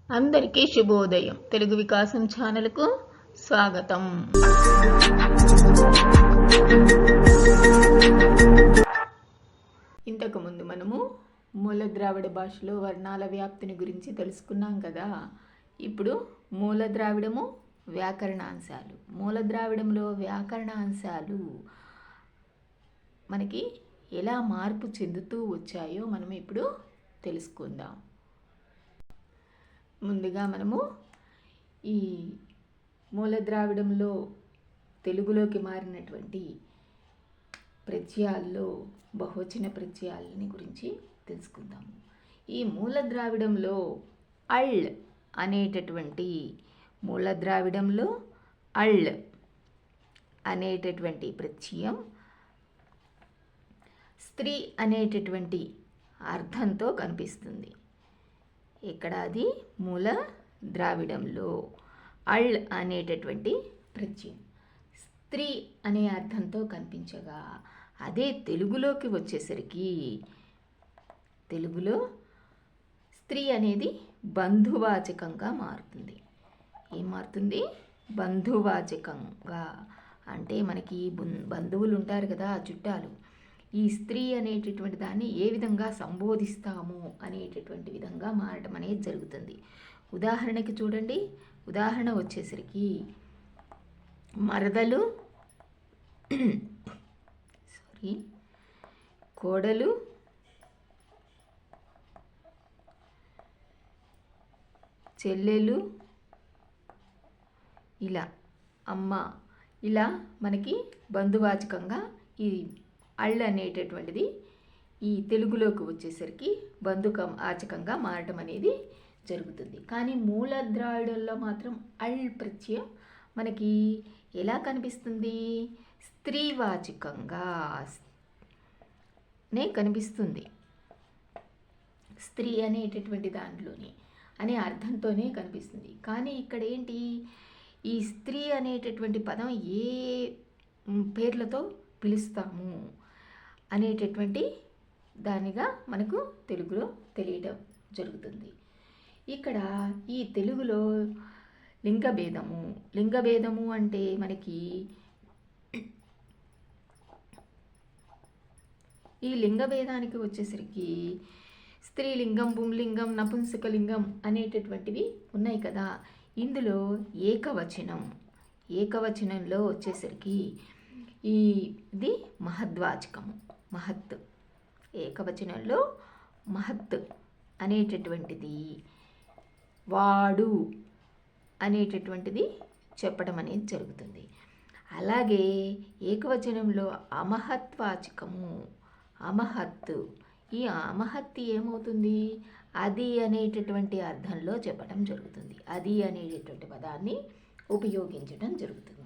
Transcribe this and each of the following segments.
అందరికీ శుభోదయం. తెలుగు వికాసం ఛానల్కు స్వాగతం. ఇంతకుముందు మనము మూల ద్రావిడ భాషలో వర్ణాల వ్యాప్తిని గురించి తెలుసుకున్నాం కదా. ఇప్పుడు మూల ద్రావిడము వ్యాకరణాంశాలు. మూల ద్రావిడంలో వ్యాకరణాంశాలు మనకి ఎలా మార్పు చెందుతూ వచ్చాయో మనం ఇప్పుడు తెలుసుకుందాం. ముందుగా మనము ఈ మూల ద్రావిడంలో తెలుగులోకి మారినటువంటి ప్రత్యయాల్లో బహువచన ప్రత్యయాలని గురించి తెలుసుకుందాము. ఈ మూల ద్రావిడంలో అళ్ అనేటటువంటి మూల ద్రావిడంలో అళ్ అనేటటువంటి ప్రత్యయం స్త్రీ అనేటటువంటి అర్థంతో కనిపిస్తుంది. ఇక్కడ అది మూల ద్రావిడంలో అళ్ అనేటటువంటి ప్రత్యయం స్త్రీ అనే అర్థంతో కనిపించగా, అదే తెలుగులోకి వచ్చేసరికి తెలుగులో స్త్రీ అనేది బంధువాచకంగా మారుతుంది. ఏం మారుతుంది? బంధువాచకంగా. అంటే మనకి బంధువులు ఉంటారు కదా, చుట్టాలు. ఈ స్త్రీ అనేటటువంటి దాన్ని ఏ విధంగా సంబోధిస్తాము అనేటటువంటి విధంగా మారడం అనేది జరుగుతుంది. ఉదాహరణకి చూడండి. ఉదాహరణ వచ్చేసరికి మరదలు, కోడలు, చెల్లెలు, ఇలా అమ్మ, ఇలా మనకి బంధువాచకంగా ఈ అళ్ అనేటటువంటిది ఈ తెలుగులోకి వచ్చేసరికి బంధువాచకంగా మారటం అనేది జరుగుతుంది. కానీ మూల ద్రావిడంలో మాత్రం అళ్ ప్రత్యయం మనకి ఎలా కనిపిస్తుంది? స్త్రీవాచకంగానే కనిపిస్తుంది. స్త్రీ అనేటటువంటి దాంట్లోని అనే అర్థంతోనే కనిపిస్తుంది. కానీ ఇక్కడ ఏంటి? ఈ స్త్రీ అనేటటువంటి పదం ఏ పేర్లతో పిలుస్తాము అనేటటువంటి దానిగా మనకు తెలుగులో తెలియడం జరుగుతుంది. ఇక్కడ ఈ తెలుగులో లింగభేదము అంటే మనకి ఈ లింగభేదానికి వచ్చేసరికి స్త్రీలింగం, పుంలింగం, నపుంసకలింగం అనేటటువంటివి ఉన్నాయి కదా. ఇందులో ఏకవచనంలో వచ్చేసరికి ఇది మహద్వాచకము. మహత్ ఏకవచనంలో మహత్ అనేటటువంటిది వాడు అనేటటువంటిది చెప్పడం అనేది జరుగుతుంది. అలాగే ఏకవచనంలో అమహత్వాచకము అమహత్. ఈ అమహత్ ఏమవుతుంది? అది అనేటటువంటి అర్థంలో చెప్పడం జరుగుతుంది. అది అనేటటువంటి పదాన్ని ఉపయోగించడం జరుగుతుంది.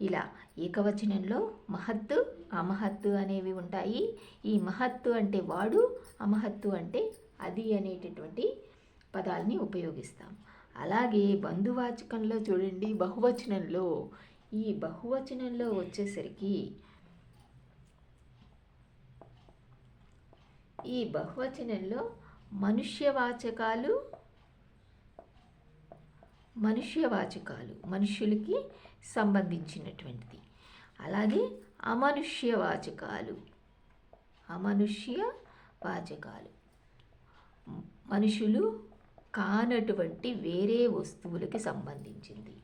ఇలా ఏకవచనంలో మహత్తు, అమహత్తు అనేవి ఉంటాయి. ఈ మహత్తు అంటే వాడు, అమహత్తు అంటే అది అనేటటువంటి పదాలని ఉపయోగిస్తాం. అలాగే బంధువాచకంలో చూడండి, ఈ బహువచనంలో వచ్చేసరికి ఈ బహువచనంలో మనుష్యవాచకాలు మనుష్యులకి సంబంధించినటువంటిది. అలాగే అమనుష్య వాచకాలు మనుషులు కానటువంటి వేరే వస్తువులకి సంబంధించింది.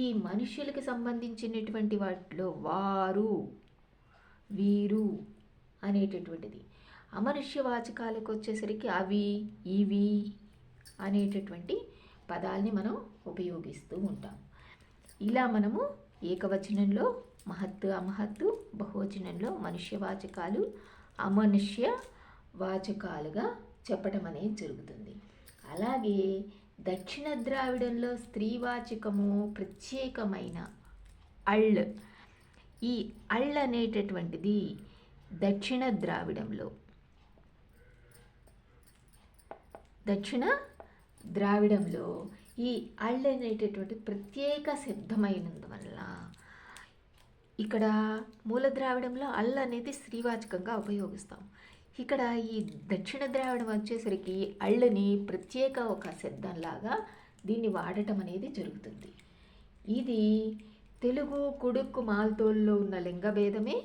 ఈ మనుషులకి సంబంధించినటువంటి వాటిలో వారు, వీరు అనేటటువంటిది. అమనుష్య వాచకాలకు వచ్చేసరికి అవి, ఇవి అనేటటువంటి పదాలని మనం ఉపయోగిస్తూ ఉంటాం. ఇలా మనము ఏకవచనంలో మహత్తు, అమహత్తు, బహువచనంలో మనుష్యవాచకాలు, అమనుష్య వాచకాలుగా చెప్పడం అనేది జరుగుతుంది. అలాగే దక్షిణ ద్రావిడంలో స్త్రీవాచకము ప్రత్యేకమైన అళ్. ఈ అళ్ అనేటటువంటిది దక్షిణ ద్రావిడంలో ఈ అళ్ అనేటటువంటి ప్రత్యేక శబ్దమైనందువల్ల ఇక్కడ మూల ద్రావిడంలో అల్ అనేది స్త్రీవాచకంగా ఉపయోగిస్తాం. ఇక్కడ ఈ దక్షిణ ద్రావిడం వచ్చేసరికి అళ్ళని ప్రత్యేక ఒక శబ్దంలాగా దీన్ని వాడటం అనేది జరుగుతుంది. ఇది తెలుగు కుడుక్కు మాల్తోల్లో ఉన్న లింగభేదమే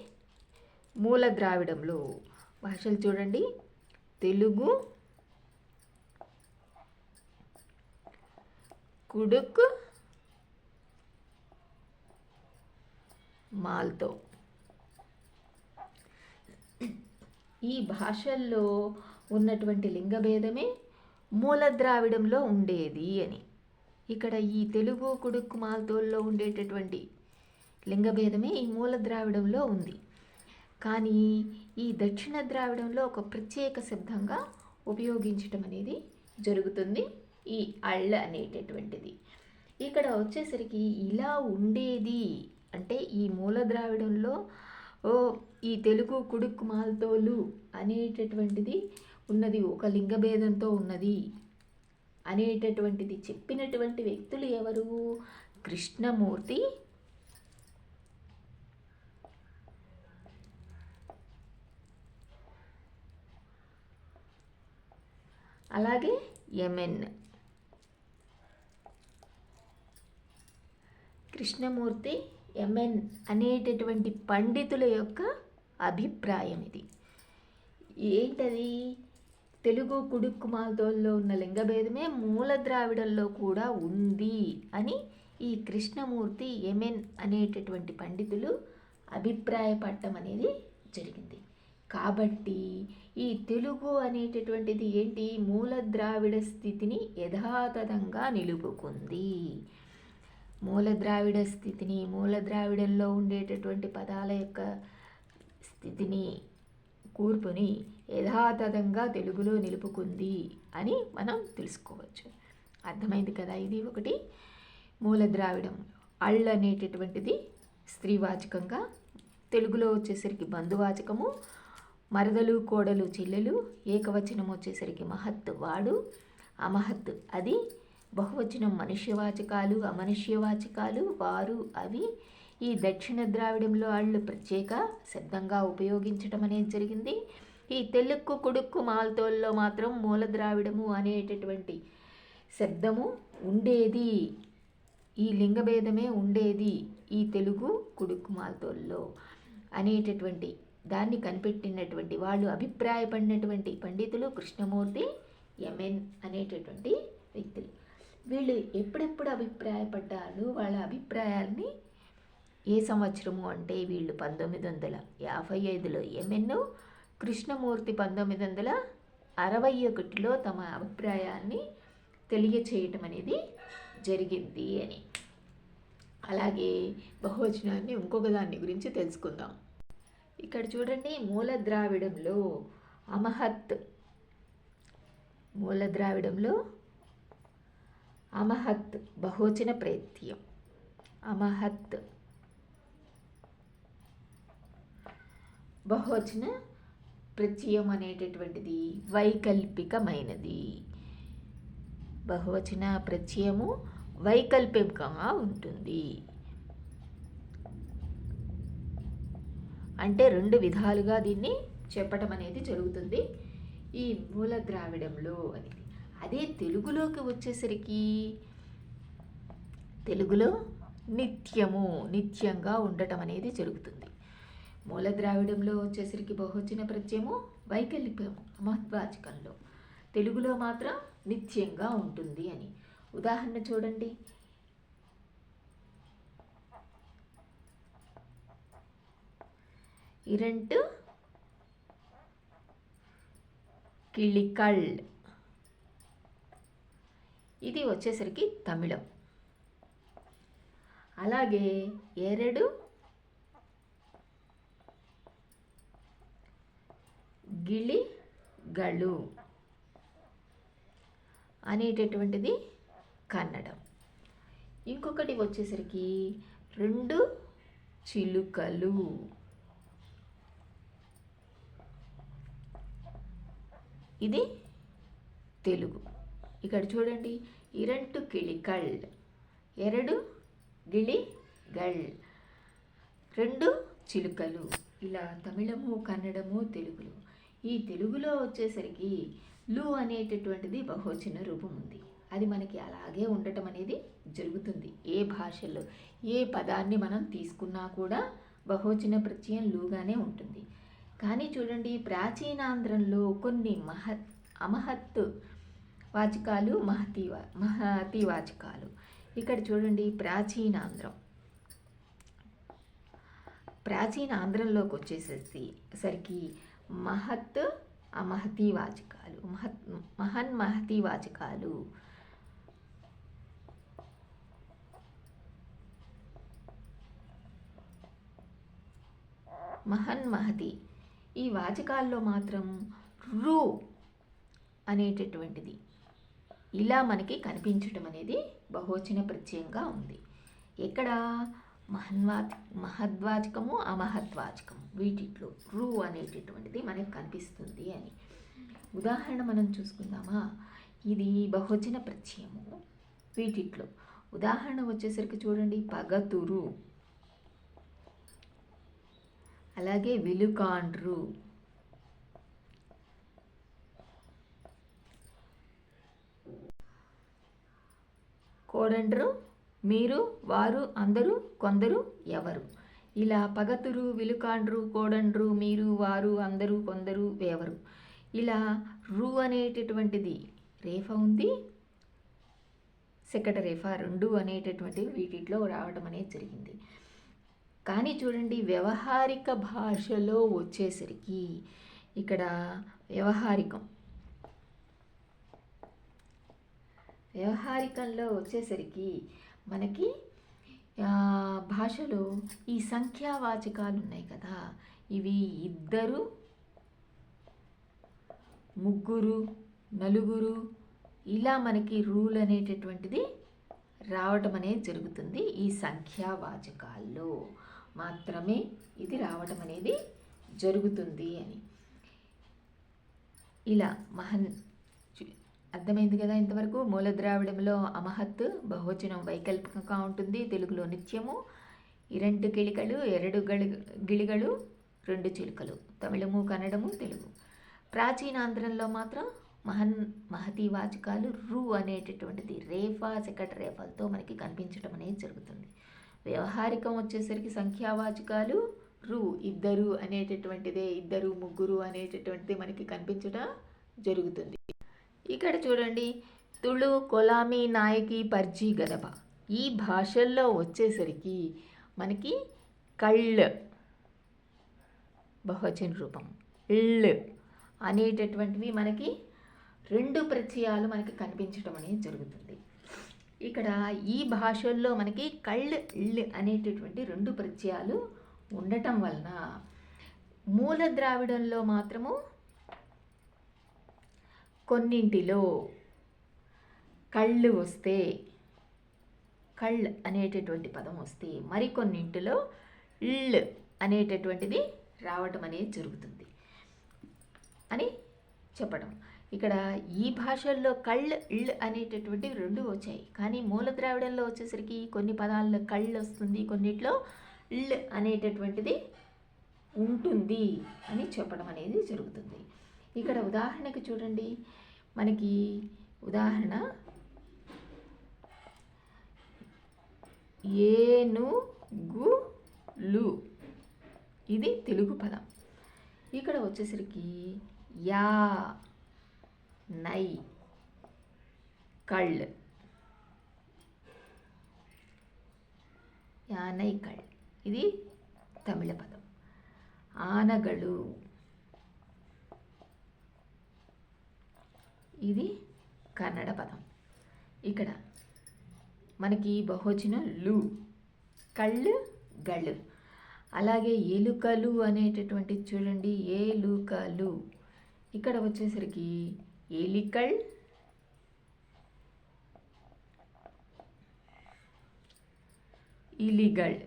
మూల ద్రావిడంలో. భాషలు చూడండి, తెలుగు కుడుక్ మాల్తో. ఈ భాషల్లో ఉన్నటువంటి లింగభేదమే మూల ద్రావిడంలో ఉండేది అని. ఇక్కడ ఈ తెలుగు కుడుక్కు మాల్తోల్లో ఉండేటటువంటి లింగభేదమే ఈ మూల ద్రావిడంలో ఉంది. కానీ ఈ దక్షిణ ద్రావిడంలో ఒక ప్రత్యేక శబ్దంగా ఉపయోగించటం అనేది జరుగుతుంది ఈ అళ్ళ అనేటటువంటిది. ఇక్కడ వచ్చేసరికి ఇలా ఉండేది అంటే ఈ మూల ద్రావిడంలో ఈ తెలుగు కుడుక్కు మాల్తోలు అనేటటువంటిది ఉన్నది, ఒక లింగభేదంతో ఉన్నది అనేటటువంటిది చెప్పినటువంటి వ్యక్తులు ఎవరు? కృష్ణమూర్తి, అలాగే ఎంఎన్. కృష్ణమూర్తి, ఎంఎన్ అనేటటువంటి పండితుల యొక్క అభిప్రాయం ఇది. ఏంటది? తెలుగు కుడుక్కు మాల్తోల్లో ఉన్న లింగభేదమే మూల ద్రావిడంలో కూడా ఉంది అని ఈ కృష్ణమూర్తి, ఎంఎన్ అనేటటువంటి పండితులు అభిప్రాయపడటం అనేది జరిగింది. కాబట్టి ఈ తెలుగు అనేటటువంటిది ఏంటి? మూల ద్రావిడ స్థితిని యథాతథంగా నిలుపుకుంది. మూల ద్రావిడ స్థితిని, మూల ద్రావిడంలో ఉండేటటువంటి పదాల యొక్క స్థితిని, కూర్పుని యథాతథంగా తెలుగులో నిలుపుకుంది అని మనం తెలుసుకోవచ్చు. అర్థమైంది కదా? ఇది ఒకటి. మూల ద్రావిడం అళ్ళు అనేటటువంటిది స్త్రీవాచకంగా, తెలుగులో వచ్చేసరికి బంధువాచకము, మరదలు, కోడలు, చెల్లెలు, ఏకవచనం వచ్చేసరికి మహత్ వాడు, అమహత్ అది, బహువచనం మనుష్యవాచకాలు, అమనుష్యవాచకాలు వారు అవి. ఈ దక్షిణ ద్రావిడంలో అళ్ళు ప్రత్యేక శబ్దంగా ఉపయోగించడం అనేది జరిగింది. ఈ తెలుగు కుడుక్కు మాల్తోల్లో మాత్రం మూల ద్రావిడము అనేటటువంటి శబ్దము ఉండేది, ఈ లింగభేదమే ఉండేది ఈ తెలుగు కుడుక్కు మాల్తోల్లో అనేటటువంటి దాన్ని కనిపెట్టినటువంటి వాళ్ళు, అభిప్రాయపడినటువంటి పండితులు కృష్ణమూర్తి, ఎంఎన్ అనేటటువంటి వ్యక్తులు. వీళ్ళు ఎప్పుడెప్పుడు అభిప్రాయపడ్డారు? వాళ్ళ అభిప్రాయాల్ని ఏ సంవత్సరము అంటే వీళ్ళు 1955లో ఎంఎన్, కృష్ణమూర్తి 1961లో తమ అభిప్రాయాన్ని తెలియచేయటం అనేది జరిగింది అని. అలాగే బహువచనాన్ని ఇంకొక దాన్ని గురించి తెలుసుకుందాం. ఇక్కడ చూడండి, మూల ద్రావిడంలో అమహత్, మూల ద్రావిడంలో అమహత్ బహువచన ప్రత్యయం. అమహత్ బహువచన ప్రత్యయం అనేటటువంటిది వైకల్పికమైనది. బహువచన ప్రత్యయము వైకల్పికంగా ఉంటుంది. అంటే రెండు విధాలుగా దీన్ని చెప్పటం అనేది జరుగుతుంది ఈ మూల ద్రావిడంలో అనేది. అదే తెలుగులోకి వచ్చేసరికి తెలుగులో నిత్యము, నిత్యంగా ఉండటం అనేది జరుగుతుంది. మూల ద్రావిడంలో వచ్చేసరికి బహువచన ప్రత్యయము వైకల్పికము అమహద్వాచకంలో, తెలుగులో మాత్రం నిత్యంగా ఉంటుంది అని. ఉదాహరణ చూడండి, ఇరంటు కిళికళ్, ఇది వచ్చేసరికి తమిళం. అలాగే ఎరడు గిళిగళు అనేటటువంటిది కన్నడం. ఇంకొకటి వచ్చేసరికి రెండు చిలుకలు, ఇది తెలుగు. ఇక్కడ చూడండి, ఇరంటు కిళికళ్, ఎరడు గిళిగళ్, రెండు చిలుకలు. ఇలా తమిళము, కన్నడము, తెలుగులు ఈ తెలుగులో వచ్చేసరికి లు అనేటటువంటిది బహువచన రూపం ఉంది. అది మనకి అలాగే ఉండటం అనేది జరుగుతుంది. ఏ భాషలో ఏ పదాన్ని మనం తీసుకున్నా కూడా బహువచన ప్రత్యయం లూగానే ఉంటుంది. కానీ చూడండి, ప్రాచీనాంధ్రంలో కొన్ని అమహత్ వాచకాలు, మహతి వాచకాలు. ఇక్కడ చూడండి, ప్రాచీనాంధ్రంలోకి వచ్చేసరికి మహత్ అమహతి వాచకాలు, మహతి వాచకాలు, మహతి ఈ వాచకాల్లో మాత్రం రు అనేటటువంటిది ఇలా మనకి కనిపించటం అనేది బహువచన ప్రత్యయంగా ఉంది. ఎక్కడ మహద్వాచకము, అమహద్వాచకము వీటిలో రు అనేటటువంటిది మనకి కనిపిస్తుంది అని. ఉదాహరణ మనం చూసుకుందామా? ఇది బహువచన ప్రత్యయము. వీటిలో ఉదాహరణ వచ్చేసరికి చూడండి, పగతురు, అలాగే విలుకాండ్రు, కోడండ్రు, మీరు, వారు, అందరూ, కొందరు, ఎవరు. ఇలా పగతురు, విలుకాండ్రు, కోడండ్రు, మీరు, వారు, అందరూ, కొందరు, ఎవరు. ఇలా రు అనేటటువంటిది రేఫ ఉంది, సెకట రేఫ రెండు అనేటటువంటివి వీటిలో రావడం అనేది జరిగింది. కానీ చూడండి, వ్యవహారిక భాషలో వచ్చేసరికి ఇక్కడ వ్యవహారికంలో వచ్చేసరికి మనకి భాషలో ఈ సంఖ్యావాచకాలు ఉన్నాయి కదా, ఇవి ఇద్దరు, ముగ్గురు, నలుగురు ఇలా మనకి రూల్ అనేటటువంటిది రావటం అనేది జరుగుతుంది. ఈ సంఖ్యావాచకాల్లో మాత్రమే ఇది రావటం అనేది జరుగుతుంది అని. ఇలా అర్థమైంది కదా ఇంతవరకు? మూల ద్రావిడంలో అమహత్ బహువచనం వైకల్పికంగా ఉంటుంది. తెలుగులో నిత్యము, ఇరంటు కిళికలు, ఎరడు గిళిగలు, రెండు చిలుకలు. తమిళము, కన్నడము, తెలుగు. ప్రాచీనాంధ్రంలో మాత్రం మహతి వాచకాలు రు అనేటటువంటిది రేఫా, సెకట రేఫాలతో మనకి కనిపించడం అనేది జరుగుతుంది. వ్యవహారికం వచ్చేసరికి సంఖ్యావాచకాలు రు, ఇద్దరు అనేటటువంటిదే, ఇద్దరు, ముగ్గురు అనేటటువంటిది మనకి కనిపించడం జరుగుతుంది. ఇక్కడ చూడండి, తుళు, కొలామి, నాయకి, పర్జీ, గదబ ఈ భాషల్లో వచ్చేసరికి మనకి కళ్ళ్ బహువచన రూపం, ఇళ్ళు అనేటటువంటివి మనకి రెండు ప్రత్యయాలు మనకి కనిపించడం అనేది జరుగుతుంది. ఇక్కడ ఈ భాషల్లో మనకి కళ్ళు, ఇళ్ళు అనేటటువంటి రెండు ప్రత్యయాలు ఉండటం వలన మూల ద్రావిడంలో మాత్రము కొన్నింటిలో కళ్ళు వస్తే, కళ్ అనేటటువంటి పదం వస్తే, మరికొన్నింటిలో ఇళ్ అనేటటువంటిది రావటం అనేది జరుగుతుంది అని చెప్పడం. ఇక్కడ ఈ భాషల్లో కళ్, ఇళ్ అనేటటువంటివి రెండు వచ్చాయి. కానీ మూల ద్రావిడంలో వచ్చేసరికి కొన్ని పదాల్లో కళ్ళు వస్తుంది, కొన్నిట్లో ఇళ్ అనేటటువంటిది ఉంటుంది అని చెప్పడం అనేది జరుగుతుంది. ఇక్కడ ఉదాహరణకి చూడండి, మనకి ఉదాహరణ ఏనుగులు ఇది తెలుగు పదం. ఇక్కడ వచ్చేసరికి యా, నై, కళ్, యానై కళ్ ఇది తమిళ పదం. ఆనగలు ఇది కన్నడ పదం. ఇక్కడ మనకి బహువచనం లు, కళ్ళు, గళ్ళు. అలాగే ఎలుకలు అనేటటువంటి చూడండి, ఏలుకలు. ఇక్కడ వచ్చేసరికి ఎలికల్, ఇలిగల్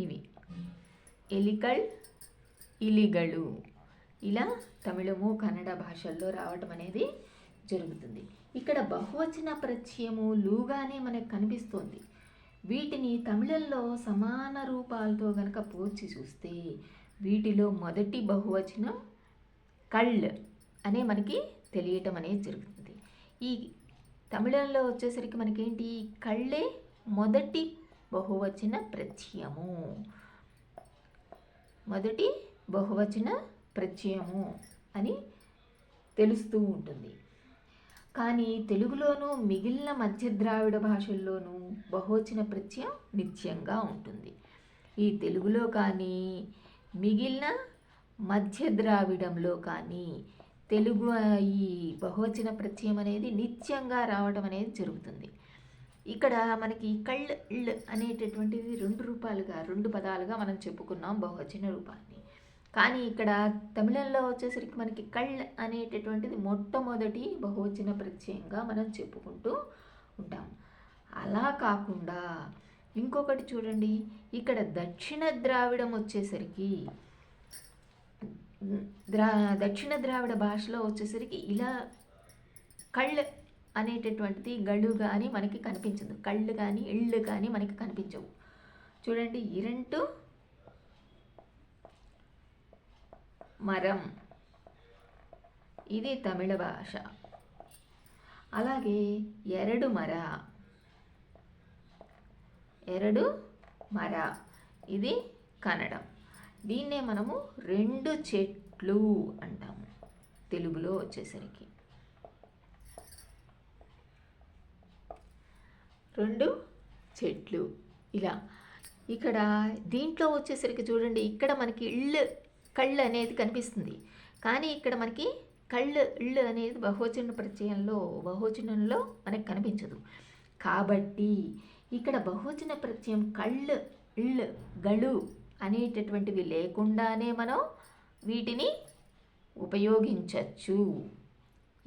ఇవి ఎలికల్, ఇలిగలు ఇలా తమిళము, కన్నడ భాషల్లో రావటం అనేది జరుగుతుంది. ఇక్కడ బహువచన ప్రత్యయము లూగానే మనకు కనిపిస్తోంది. వీటిని తమిళంలో సమాన రూపాలతో గనక పోల్చి చూస్తే వీటిలో మొదటి బహువచనం కళ్ అనే మనకి తెలియటం అనేది జరుగుతుంది. ఈ తమిళంలో వచ్చేసరికి మనకేంటి, కళ్ళే మొదటి బహువచన ప్రత్యయము, మొదటి బహువచన ప్రత్యయము అని తెలుస్తూ ఉంటుంది. కానీ తెలుగులోనూ మిగిలిన మధ్య ద్రావిడ భాషల్లోనూ బహువచన ప్రత్యయం నిత్యంగా ఉంటుంది. ఈ తెలుగులో కానీ మిగిలిన మధ్య ద్రావిడంలో కానీ తెలుగు ఈ బహువచన ప్రత్యయం అనేది నిత్యంగా రావడం అనేది జరుగుతుంది. ఇక్కడ మనకి కళ్ అనేటటువంటిది రెండు పదాలుగా మనం చెప్పుకున్నాం బహువచన రూపాన్ని. కానీ ఇక్కడ తమిళంలో వచ్చేసరికి మనకి కళ్ అనేటటువంటిది మొట్టమొదటి బహువచన ప్రత్యయంగా మనం చెప్పుకుంటూ ఉంటాం. అలా కాకుండా ఇంకొకటి చూడండి, ఇక్కడ దక్షిణ ద్రావిడం వచ్చేసరికి దక్షిణ ద్రావిడ భాషలో వచ్చేసరికి ఇలా కళ్ అనేటటువంటిది గళ్ళు కానీ మనకి కనిపించదు, కళ్ళు కానీ ఇళ్ళు కానీ మనకి కనిపించవు. చూడండి, ఇరంటు మరం, ఇది తమిళ భాష. అలాగే ఎరడు మర, ఇది కన్నడం. దీన్నే మనము రెండు చెట్లు అంటాము తెలుగులో వచ్చేసరికి. రెండు చెట్లు ఇలా. ఇక్కడ దీంట్లో వచ్చేసరికి చూడండి, ఇక్కడ మనకి కళ్ళు అనేది కనిపిస్తుంది. కానీ ఇక్కడ మనకి ఇళ్ళు అనేది బహువచనంలో మనకి కనిపించదు. కాబట్టి ఇక్కడ బహువచన ప్రత్యయం ఇళ్ళు గళ్ళు అనేటటువంటివి లేకుండానే మనం వీటిని ఉపయోగించవచ్చు.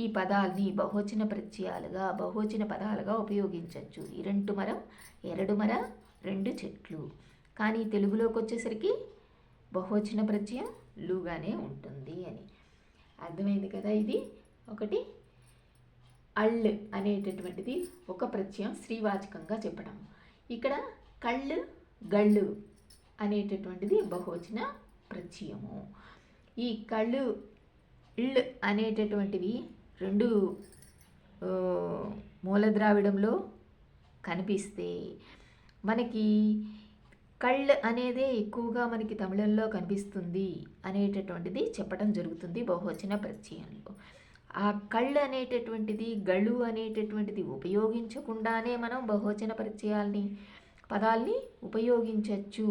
ఈ పదాలని బహువచన ప్రత్యయాలుగా, బహువచన పదాలుగా ఉపయోగించవచ్చు. ఇరంటు మరం, ఎరడు మర, రెండు చెట్లు. కానీ తెలుగులోకి వచ్చేసరికి బహువచన ప్రత్యయం లుగానే ఉంటుంది అని అర్థమైంది కదా. ఇది ఒకటి అళ్ అనేటటువంటిది ఒక ప్రత్యయం శ్రీవాచకంగా చెప్పడం. ఇక్కడ కళ్ళు గళ్ళు అనేటటువంటిది బహువచన ప్రత్యయము. ఈ కళ్ళు ఇళ్ళు అనేటటువంటివి రెండు మూల ద్రావిడంలో కనిపిస్తే మనకి కళ్ అనేదే ఎక్కువగా మనకి తమిళంలో కనిపిస్తుంది అనేటటువంటిది చెప్పడం జరుగుతుంది బహువచన ప్రత్యయంలో. ఆ కళ్ అనేటటువంటిది గళ్ళు అనేటటువంటిది ఉపయోగించకుండానే మనం బహువచన పదాల్ని ఉపయోగించవచ్చు.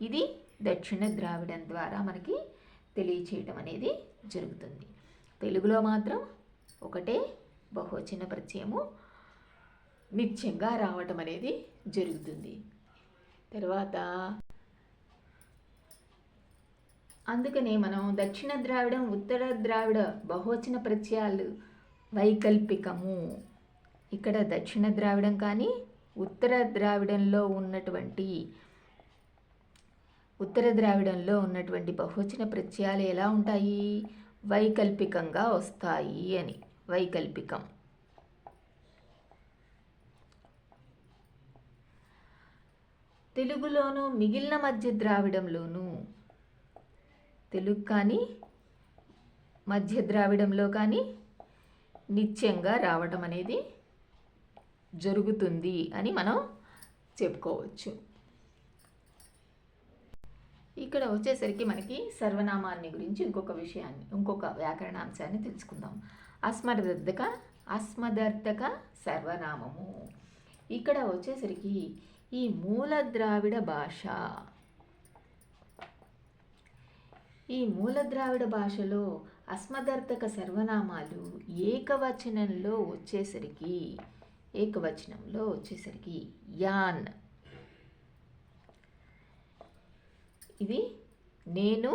ఇది దక్షిణ ద్రావిడం ద్వారా మనకి తెలియచేయటం అనేది జరుగుతుంది. తెలుగులో మాత్రం ఒకటే బహువచన ప్రత్యయము నిత్యంగా రావటం అనేది జరుగుతుంది. తర్వాత అందుకనే మనం దక్షిణ ద్రావిడం ఉత్తర ద్రావిడ బహువచన ప్రత్యయాలు వైకల్పికము. ఇక్కడ దక్షిణ ద్రావిడం కానీ ఉత్తర ద్రావిడంలో ఉన్నటువంటి బహువచన ప్రత్యయాలు ఎలా ఉంటాయి, వైకల్పికంగా వస్తాయి అని. వైకల్పికం. తెలుగులోనూ మిగిలిన మధ్య ద్రావిడంలోనూ, తెలుగు కానీ మధ్య ద్రావిడంలో కానీ నిత్యంగా రావటం అనేది జరుగుతుంది అని మనం చెప్పుకోవచ్చు. ఇక్కడ వచ్చేసరికి మనకి సర్వనామాన్ని గురించి ఇంకొక వ్యాకరణాంశాన్ని తెలుసుకుందాం. అస్మదర్థక సర్వనామము. ఇక్కడ వచ్చేసరికి ఈ మూల ద్రావిడ భాషలో అస్మదర్థక సర్వనామాలు ఏకవచనంలో వచ్చేసరికి యాన్, ఇది నేను,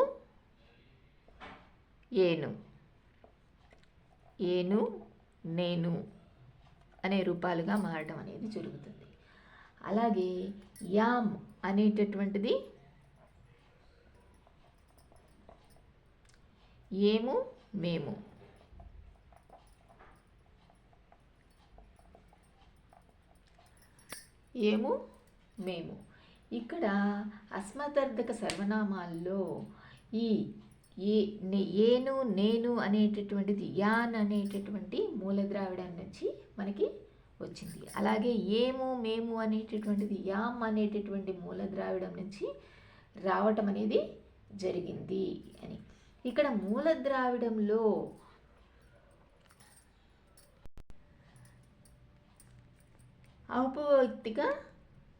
ఏను, నేను అనే రూపాలుగా మారడం అనేది జరుగుతుంది. అలాగే యామ్ అనేటటువంటిది ఏము, మేము. ఏము మేము. ఇక్కడ అస్మదర్థక సర్వనామాల్లో ఈ ఏను నేను అనేటటువంటిది యాన్ అనేటటువంటి మూలద్రావిడం నుంచి మనకి వచ్చింది. అలాగే ఏము మేము అనేటటువంటిది యామ్ అనేటటువంటి మూలద్రావిడం నుంచి రావటం అనేది జరిగింది అని. ఇక్కడ మూలద్రావిడంలో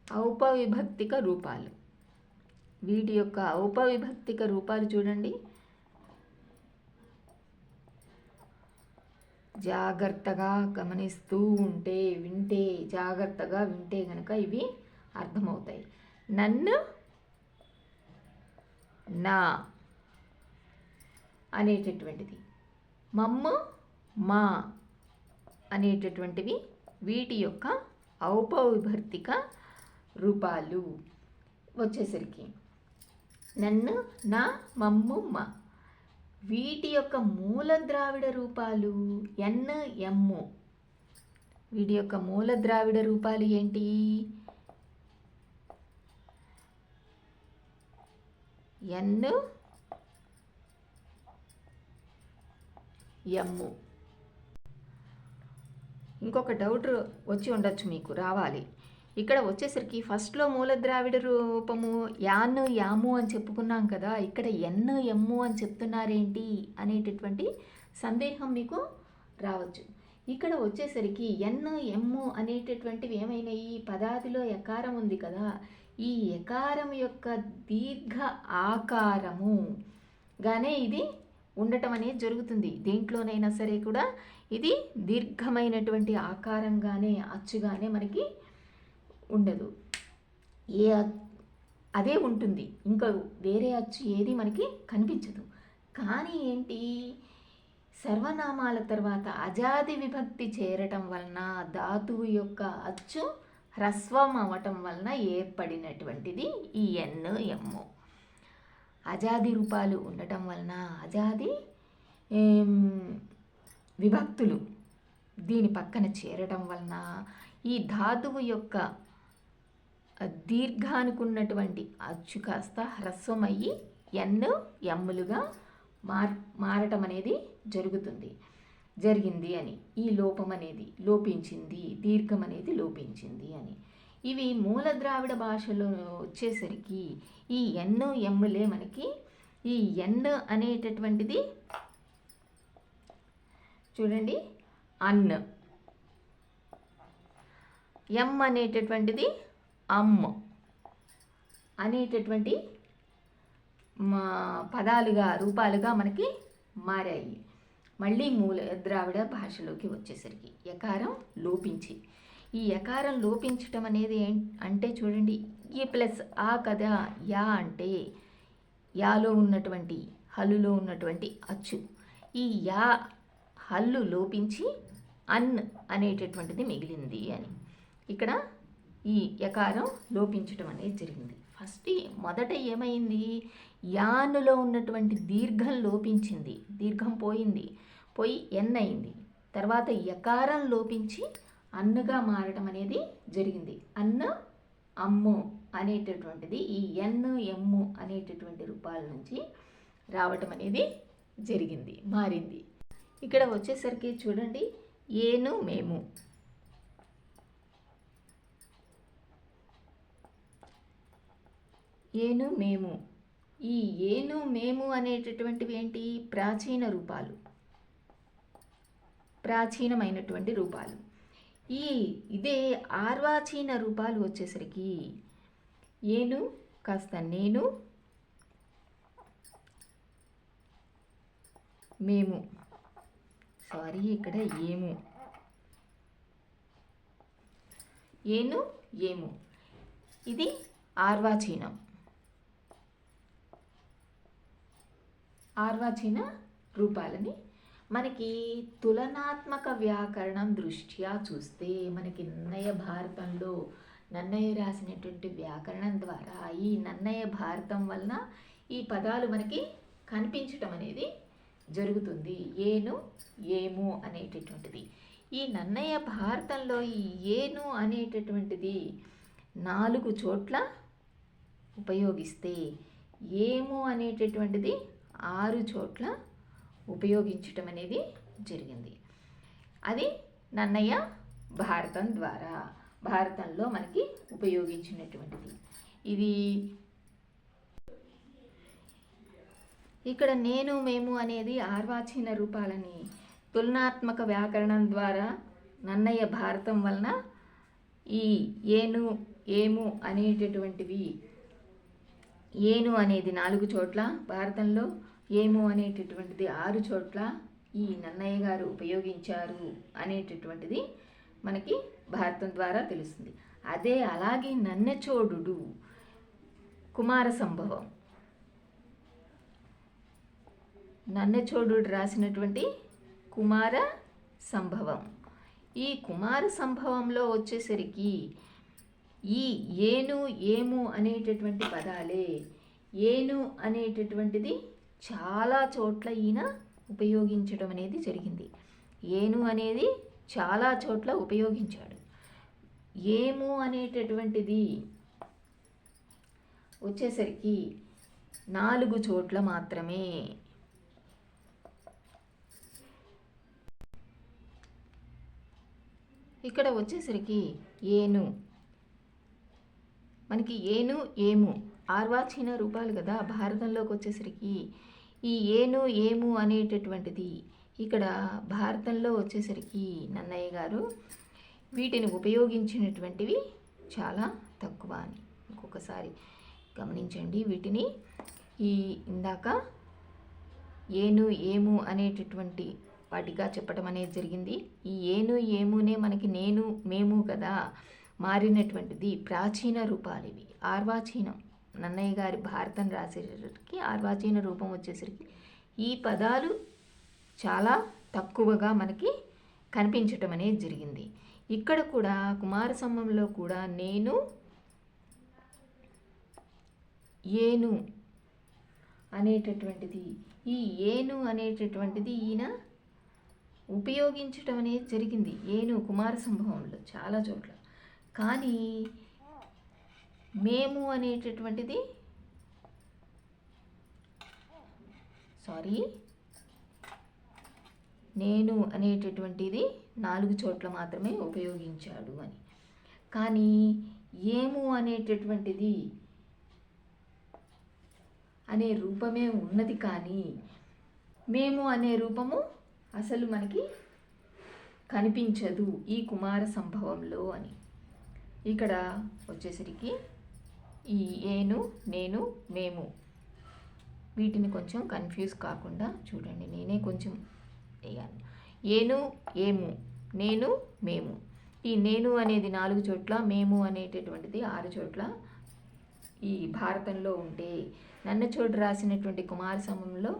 ఔపవిభక్తిక రూపాలు, వీటి యొక్క ఔపవిభక్తిక రూపాలు చూడండి. జాగ్రత్తగా గమనిస్తూ వింటే జాగ్రత్తగా వింటే కనుక ఇవి అర్థమవుతాయి. నన్ను నా అనేటటువంటిది, మమ్ము మా అనేటటువంటివి వీటి యొక్క ఔపవిభక్తిక రూపాలు వచ్చేసరికి నన్ను నా మమ్ము మా. వీటి యొక్క మూల ద్రావిడ రూపాలు ఎన్ ఎమ్ము. వీటి యొక్క మూల ద్రావిడ రూపాలు ఏంటి? ఎన్ ఎమ్ము. ఇంకొక డౌట్ వచ్చి ఉండొచ్చు, మీకు రావాలి. ఇక్కడ వచ్చేసరికి ఫస్ట్లో మూల ద్రావిడ రూపము యాన్ యాము అని చెప్పుకున్నాం కదా, ఇక్కడ ఎన్ ఎమ్ము అని చెప్తున్నారేంటి అనేటటువంటి సందేహం మీకు రావచ్చు. ఇక్కడ వచ్చేసరికి ఎన్ ఎమ్ము అనేటటువంటివి ఏమైనాయి? పదాదిలో ఎకారం ఉంది కదా, ఈ ఎకారం యొక్క దీర్ఘ ఆకారముగానే ఇది ఉండటం అనేది జరుగుతుంది. దేంట్లోనైనా సరే కూడా ఇది దీర్ఘమైనటువంటి ఆకారంగానే అచ్చుగానే మనకి ఉండదు, అదే ఉంటుంది, ఇంకా వేరే అచ్చు ఏది మనకి కనిపించదు. కానీ ఏంటి, సర్వనామాల తర్వాత అజాది విభక్తి చేరటం వలన ధాతువు యొక్క అచ్చు హ్రస్వం అవ్వటం వలన ఏర్పడినటువంటిది ఈ ఎన్ ఎమ్ము. అజాది రూపాలు ఉండటం వలన, అజాది విభక్తులు దీని పక్కన చేరటం వలన ఈ ధాతువు యొక్క దీర్ఘానుకున్నటువంటి అచ్చు కాస్త హ్రస్వమయ్యి ఎన్ ఎమ్ములుగా మారటం అనేది జరిగింది అని. ఈ లోపం అనేది లోపించింది, దీర్ఘం అనేది లోపించింది అని. ఇవి మూల ద్రావిడ భాషలో వచ్చేసరికి ఈ ఎన్ ఎమ్ములే మనకి. ఈ ఎన్ అనేటటువంటిది చూడండి అన్, ఎం అనేటటువంటిది అమ్ అనేటటువంటి పదాలుగా రూపాలుగా మనకి మారాయి. మళ్ళీ మూల ద్రావిడ భాషలోకి వచ్చేసరికి ఎకారం లోపించి, ఈ ఎకారం లోపించటం అనేది అంటే చూడండి, ఈ ప్లస్ ఆ కదా, యా అంటే యాలో ఉన్నటువంటి హల్లులో ఉన్నటువంటి అచ్చు, ఈ యా హల్లు లోపించి అన్ అనేటటువంటిది మిగిలింది అని. ఇక్కడ ఈ ఎకారం లోపించటం అనేది జరిగింది. మొదట ఏమైంది, యానులో ఉన్నటువంటి దీర్ఘం లోపించింది, దీర్ఘం పోయి ఎన్ అయింది. తర్వాత ఎకారం లోపించి అన్నుగా మారటం అనేది జరిగింది. అన్ను అమ్ము అనేటటువంటిది ఈ ఎన్ ఎమ్ము అనేటటువంటి రూపాల నుంచి రావటం అనేది మారింది. ఇక్కడ వచ్చేసరికి చూడండి, ఏను మేము. ఏను మేము. ఈ ఏను మేము అనేటటువంటివి ఏంటి? ప్రాచీనమైనటువంటి రూపాలు. ఇదే ఆర్వాచీన రూపాలు వచ్చేసరికి ఏను కాస్త నేను, మేము, ఇక్కడ ఏము, ఏను ఏము, ఇది ఆర్వాచీన రూపాలని మనకి తులనాత్మక వ్యాకరణం దృష్ట్యా చూస్తే మనకి నన్నయ భారతంలో నన్నయ రాసినటువంటి వ్యాకరణం ద్వారా ఈ నన్నయ భారతం వలన ఈ పదాలు మనకి కనిపించటం అనేది జరుగుతుంది. ఏను ఏము అనేటటువంటిది ఈ నన్నయ భారతంలో ఈ ఏను అనేటటువంటిది 4 చోట్ల ఉపయోగిస్తే ఏము అనేటటువంటిది 6 చోట్ల ఉపయోగించటం అనేది జరిగింది. అది నన్నయ్య భారతంలో మనకి ఉపయోగించినటువంటిది. ఇది ఇక్కడ నేను మేము అనేది ఆర్వాచీన రూపాలని తులనాత్మక వ్యాకరణం ద్వారా నన్నయ్య భారతం వలన ఈ ఏను ఏము అనేటటువంటివి, ఏను అనేది 4 చోట్ల భారతంలో, ఏము అనేటటువంటిది 6 చోట్ల ఈ నన్నయ్య గారు ఉపయోగించారు అనేటటువంటిది మనకి భారతం ద్వారా తెలుస్తుంది. అలాగే నన్నచోడు కుమార సంభవం, నన్నచోడు రాసినటువంటి కుమార సంభవం, ఈ కుమార సంభవంలో వచ్చేసరికి ఈ ఏను ఏము అనేటటువంటి పదాలే, ఏను అనేటటువంటిది చాలా చోట్ల ఈయన ఉపయోగించడం అనేది జరిగింది. ఏను అనేది చాలా చోట్ల ఉపయోగించాడు. ఏము అనేటటువంటిది వచ్చేసరికి 4 చోట్ల మాత్రమే. ఇక్కడ వచ్చేసరికి ఏను, మనకి ఏను ఏము ఆర్వాచీన రూపాలు కదా. భారతంలోకి వచ్చేసరికి ఈ ఏను ఏము అనేటటువంటిది ఇక్కడ భారతంలో వచ్చేసరికి నన్నయ్య గారు వీటిని ఉపయోగించినటువంటివి చాలా తక్కువ అని ఇంకొకసారి గమనించండి. వీటిని ఇందాక ఏను ఏము అనేటటువంటి వాటిగా చెప్పడం అనేది జరిగింది. ఈ ఏను ఏమునే మనకి నేను మేము కదా మారినటువంటిది ప్రాచీన రూపాలు ఇవి. ఆర్వాచీనం నన్నయ్య గారి భారతం రాసేసరికి ఆర్వాచీన రూపం వచ్చేసరికి ఈ పదాలు చాలా తక్కువగా మనకి కనిపించటం అనేది జరిగింది. ఇక్కడ కూడా కుమార సంభవంలో కూడా నేను ఏను అనేటటువంటిది, ఈ ఏను అనేటటువంటిది ఈయన ఉపయోగించటం అనేది జరిగింది ఏను కుమార సంభవంలో చాలా చోట్ల. కానీ మేము అనేటటువంటిది నేను అనేటటువంటిది 4 చోట్ల మాత్రమే ఉపయోగించాడు అని. కానీ ఏము అనేటటువంటిది అనే రూపమే ఉన్నది, కానీ మేము అనే రూపము అసలు మనకి కనిపించదు ఈ కుమార సంభవంలో అని. ఇక్కడ వచ్చేసరికి ఈ ఏను నేను మేము వీటిని కొంచెం కన్ఫ్యూజ్ కాకుండా చూడండి. నేనే కొంచెం వేయాలి. ఏను ఏము నేను మేము, ఈ నేను అనేది 4 చోట్ల, మేము అనేటటువంటిది 6 చోట్ల ఈ భారతంలో ఉంటే నన్నచోడు రాసినటువంటి కుమార సంభవంలో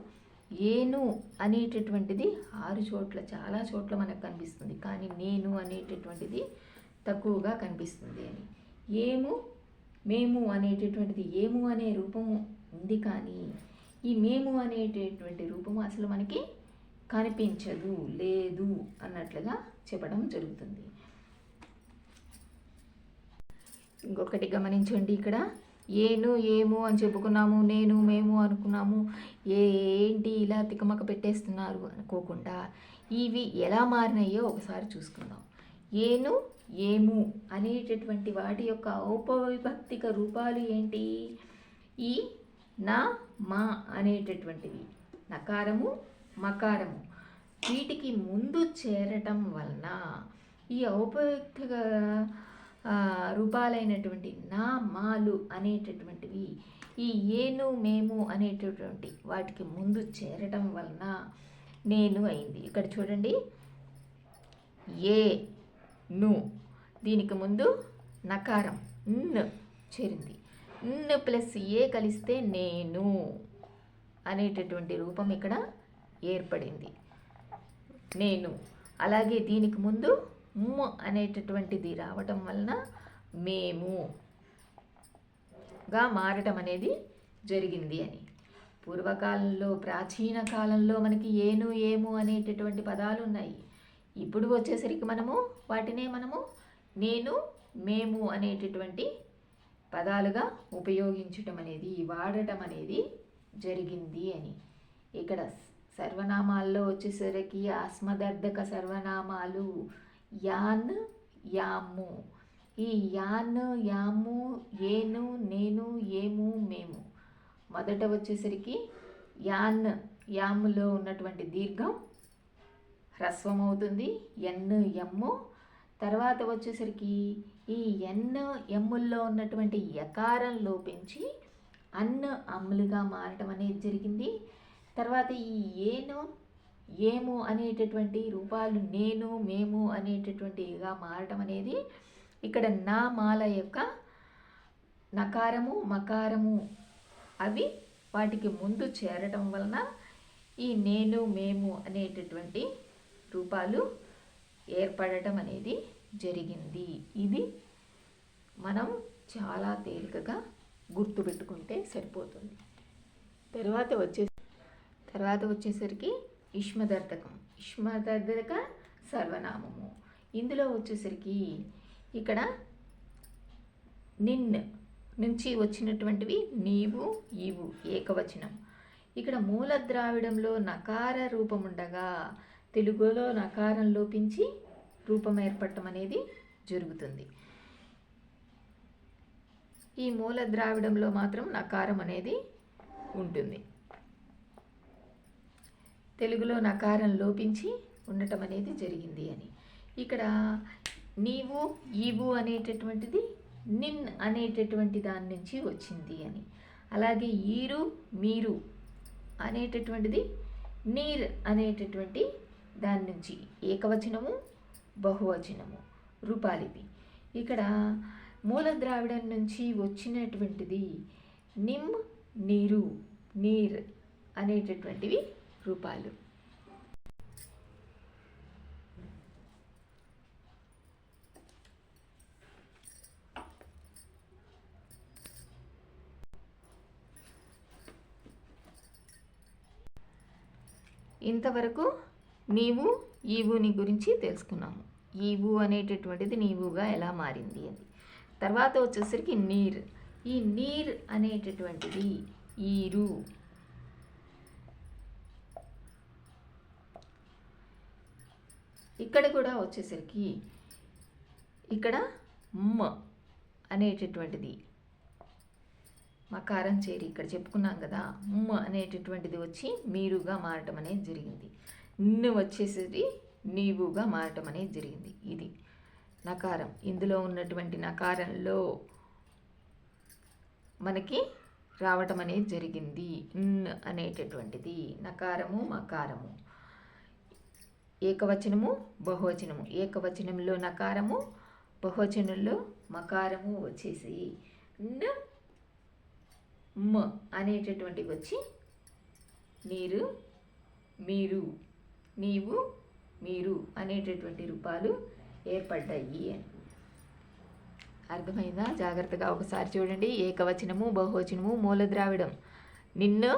ఏను అనేటటువంటిది 6 చోట్ల చాలా చోట్ల మనకు కనిపిస్తుంది. కానీ నేను అనేటటువంటిది తక్కువగా కనిపిస్తుంది అని. ఏము మేము అనేటటువంటిది ఏము అనే రూపము ఉంది, కానీ ఈ మేము అనేటటువంటి రూపము అసలు మనకి కనిపించదు, లేదు అన్నట్లుగా చెప్పడం జరుగుతుంది. ఇంకొకటి గమనించండి. ఇక్కడ ఏను ఏము అని చెప్పుకున్నాము, నేను మేము అనుకున్నాము, ఏంటి ఇలా తికమక పెట్టేస్తున్నారు అనుకోకుండా ఇవి ఎలా మారినాయో ఒకసారి చూసుకుందాం. ఏను ఏము అనేటటువంటి వాటి యొక్క ఔపవిభక్తిక రూపాలు ఏంటి? ఈ నా మా అనేటటువంటివి నకారము మకారము వీటికి ముందు చేరటం వలన ఈ ఔపవిభక్తిక రూపాలైనటువంటి నా మాలు అనేటటువంటివి ఈ ఏను మేము అనేటటువంటి వాటికి ముందు చేరటం వలన నేను అయింది. ఇక్కడ చూడండి, ఏ ను దీనికి ముందు నకారం న్ చేరింది. న్ ప్లస్ ఏ కలిస్తే నేను అనేటటువంటి రూపం ఇక్కడ ఏర్పడింది, నేను. అలాగే దీనికి ముందు మ్ అనేటటువంటిది రావటం వలన మేముగా మారటం అనేది జరిగింది అని. పూర్వకాలంలో ప్రాచీన కాలంలో మనకి ఏను ఏము అనేటటువంటి పదాలు ఉన్నాయి. ఇప్పుడు వచ్చేసరికి వాటినే మనము నేను, మేము అనేటటువంటి పదాలుగా ఉపయోగించటం అనేది, వాడటం అనేది జరిగింది అని. ఇక్కడ సర్వనామాల్లో వచ్చేసరికి ఆస్మదర్థక సర్వనామాలు యాన్, యాము. ఈ యాన్, యాము, ఏను, నేను, ఏము, మేము. మొదట వచ్చేసరికి యాన్, యాములో ఉన్నటువంటి దీర్ఘం హ్రస్వం అవుతుంది, ఎన్, ఎమ్ము. తర్వాత వచ్చేసరికి ఈ ఎన్, ఎమ్ముల్లో ఉన్నటువంటి యకారం లోపించి అన్, అమ్ములుగా మారటం అనేది జరిగింది. తర్వాత ఈ ఏను, ఏము అనేటటువంటి రూపాలు నేను, మేము అనేటటువంటిగా మారటం అనేది ఇక్కడ నా, మాల యొక్క నకారము, మకారము అవి వాటికి ముందు చేరటం వలన ఈ నేను, మేము అనేటటువంటి రూపాలు ఏర్పడటం అనేది జరిగింది. ఇది మనం చాలా తేలికగా గుర్తుపెట్టుకుంటే సరిపోతుంది. తర్వాత వచ్చేసరికి ఇష్మదర్థకం. ఇష్మదర్థక సర్వనామము. ఇందులో వచ్చేసరికి ఇక్కడ నిన్ నుంచి వచ్చినటువంటివి నీవు, ఈవు ఏకవచనం. ఇక్కడ మూల ద్రావిడంలో నకార రూపం ఉండగా తెలుగులో నకారం లోపించి రూపం ఏర్పడటం అనేది జరుగుతుంది. ఈ మూల ద్రావిడంలో మాత్రం నకారం అనేది ఉంటుంది. తెలుగులో నకారం లోపించి ఉండటం అనేది జరిగింది అని. ఇక్కడ నీవు, ఈవు అనేటటువంటిది నిన్ అనేటటువంటి దాని నుంచి వచ్చింది అని. అలాగే ఈరు, మీరు అనేటటువంటిది నీర్ అనేటటువంటి దాని నుంచి ఏకవచనము, బహువచనము రూపాలివి. ఇక్కడ మూల ద్రావిడం నుంచి వచ్చినటువంటిది నిమ్, నీరు, నీర్ అనేటటువంటివి రూపాలు. ఇంతవరకు నీవు, ఈవుని గురించి తెలుసుకున్నాము. ఈవు అనేటటువంటిది నీవుగా ఎలా మారింది అని. తర్వాత వచ్చేసరికి నీర్. ఈ నీర్ అనేటటువంటిది ఈరు. ఇక్కడ కూడా వచ్చేసరికి ఇక్కడ మ అనేటటువంటిది మకారం చేరి ఇక్కడ చెప్పుకున్నాం కదా, మ్ అనేటటువంటిది వచ్చి మీరుగా మారటం అనేది జరిగింది. నిన్ను వచ్చేసరి నీవుగా మారటం అనేది జరిగింది. ఇది నకారం. ఇందులో ఉన్నటువంటి నకారంలో మనకి రావటం అనేది జరిగింది. న్ అనేటటువంటిది నకారము, మకారము, ఏకవచనము, బహువచనము. ఏకవచనంలో నకారము, బహువచనంలో మకారము వచ్చేసి న్, మ అనేటటువంటివి వచ్చి నీరు, మీరు, నీవు, మీరు అనేటటువంటి రూపాలు ఏర్పడ్డాయి అని. అర్థమైందా? జాగ్రత్తగా ఒకసారి చూడండి. ఏకవచనము, బహువచనము, మూల ద్రావిడం. నిన్ను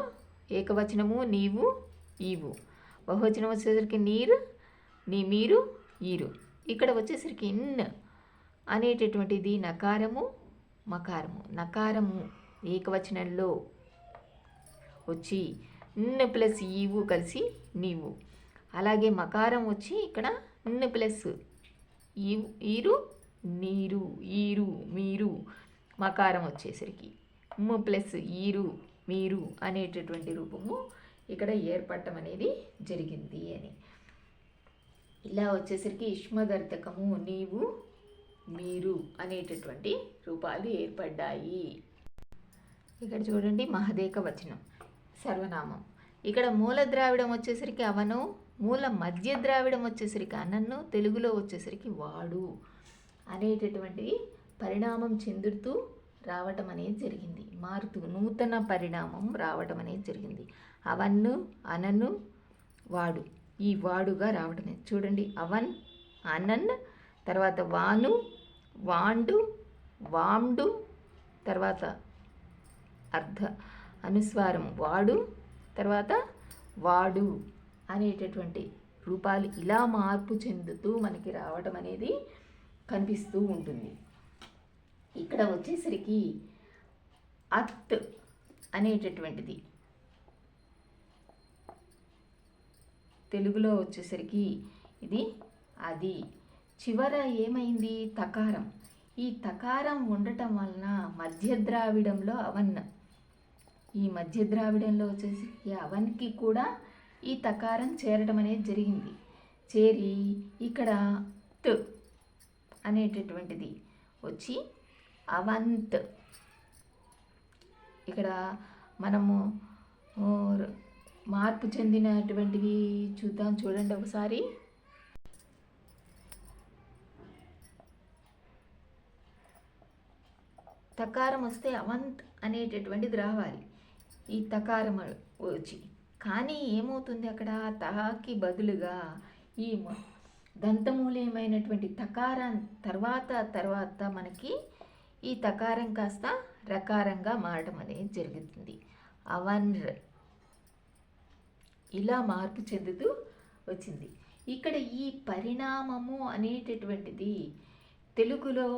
ఏకవచనము, నీవు, ఈవు. బహువచనం వచ్చేసరికి నీరు, నీ, మీరు, ఈరు. ఇక్కడ వచ్చేసరికి ఇన్ అనేటటువంటిది నకారము, మకారము. నకారము ఏకవచనంలో వచ్చి న్ ప్లస్ ఈవు కలిసి నీవు. అలాగే మకారం వచ్చి ఇక్కడ న్ ప్లస్ ఈరు, నీరు, ఈరు, మీరు. మకారం వచ్చేసరికి మ్ ప్లస్ ఈరు, మీరు అనేటటువంటి రూపము ఇక్కడ ఏర్పడటం అనేది జరిగింది అని. ఇలా వచ్చేసరికి ఇష్మదర్థకము నీవు, మీరు అనేటటువంటి రూపాలు ఏర్పడ్డాయి. ఇక్కడ చూడండి మహదేక వచనం సర్వనామం. ఇక్కడ మూల ద్రావిడం వచ్చేసరికి అవను, మూల మధ్య ద్రావిడం వచ్చేసరికి అనన్ను, తెలుగులో వచ్చేసరికి వాడు అనేటటువంటివి పరిణామం చెందుతూ రావటం అనేది జరిగింది. మారుతూ నూతన పరిణామం రావటం అనేది జరిగింది. అవన్ను, అనన్ను, వాడు, ఈ వాడుగా రావటం అనేది చూడండి. అవన్, అనన్, తర్వాత వాను, వాండు, వాండు, తర్వాత అర్ధ అనుస్వారం వాడు, తర్వాత వాడు అనేటటువంటి రూపాలు ఇలా మార్పు చెందుతూ మనకి రావటం అనేది కనిపిస్తూ ఉంటుంది. ఇక్కడ వచ్చేసరికి అత్ అనేటటువంటిది తెలుగులో వచ్చేసరికి ఇది అది. చివర ఏమైంది? తకారం. ఈ తకారం ఉండటం వలన మధ్య ద్రావిడంలో అవన్, ఈ మధ్య ద్రావిడంలో వచ్చేసరికి అవన్కి కూడా ఈ తకారం చేరడం అనేది జరిగింది. చేరి ఇక్కడ త్ అనేటటువంటిది వచ్చి అవంత్. ఇక్కడ మనము మార్పు చెందినటువంటివి చూద్దాం, చూడండి ఒకసారి. తకారం వస్తే అవంత్ అనేటటువంటిది రావాలి, ఈ తకారం వచ్చి. కానీ ఏమవుతుంది అక్కడ? తహాకి బదులుగా ఈ దంతమూల్యమైనటువంటి తకారం తర్వాత మనకి ఈ తకారం కాస్త రకారంగా మారడం అనేది జరుగుతుంది. అవన్ర్ ఇలా మార్పు చెందుతూ వచ్చింది. ఇక్కడ ఈ పరిణామము అనేటటువంటిది తెలుగులో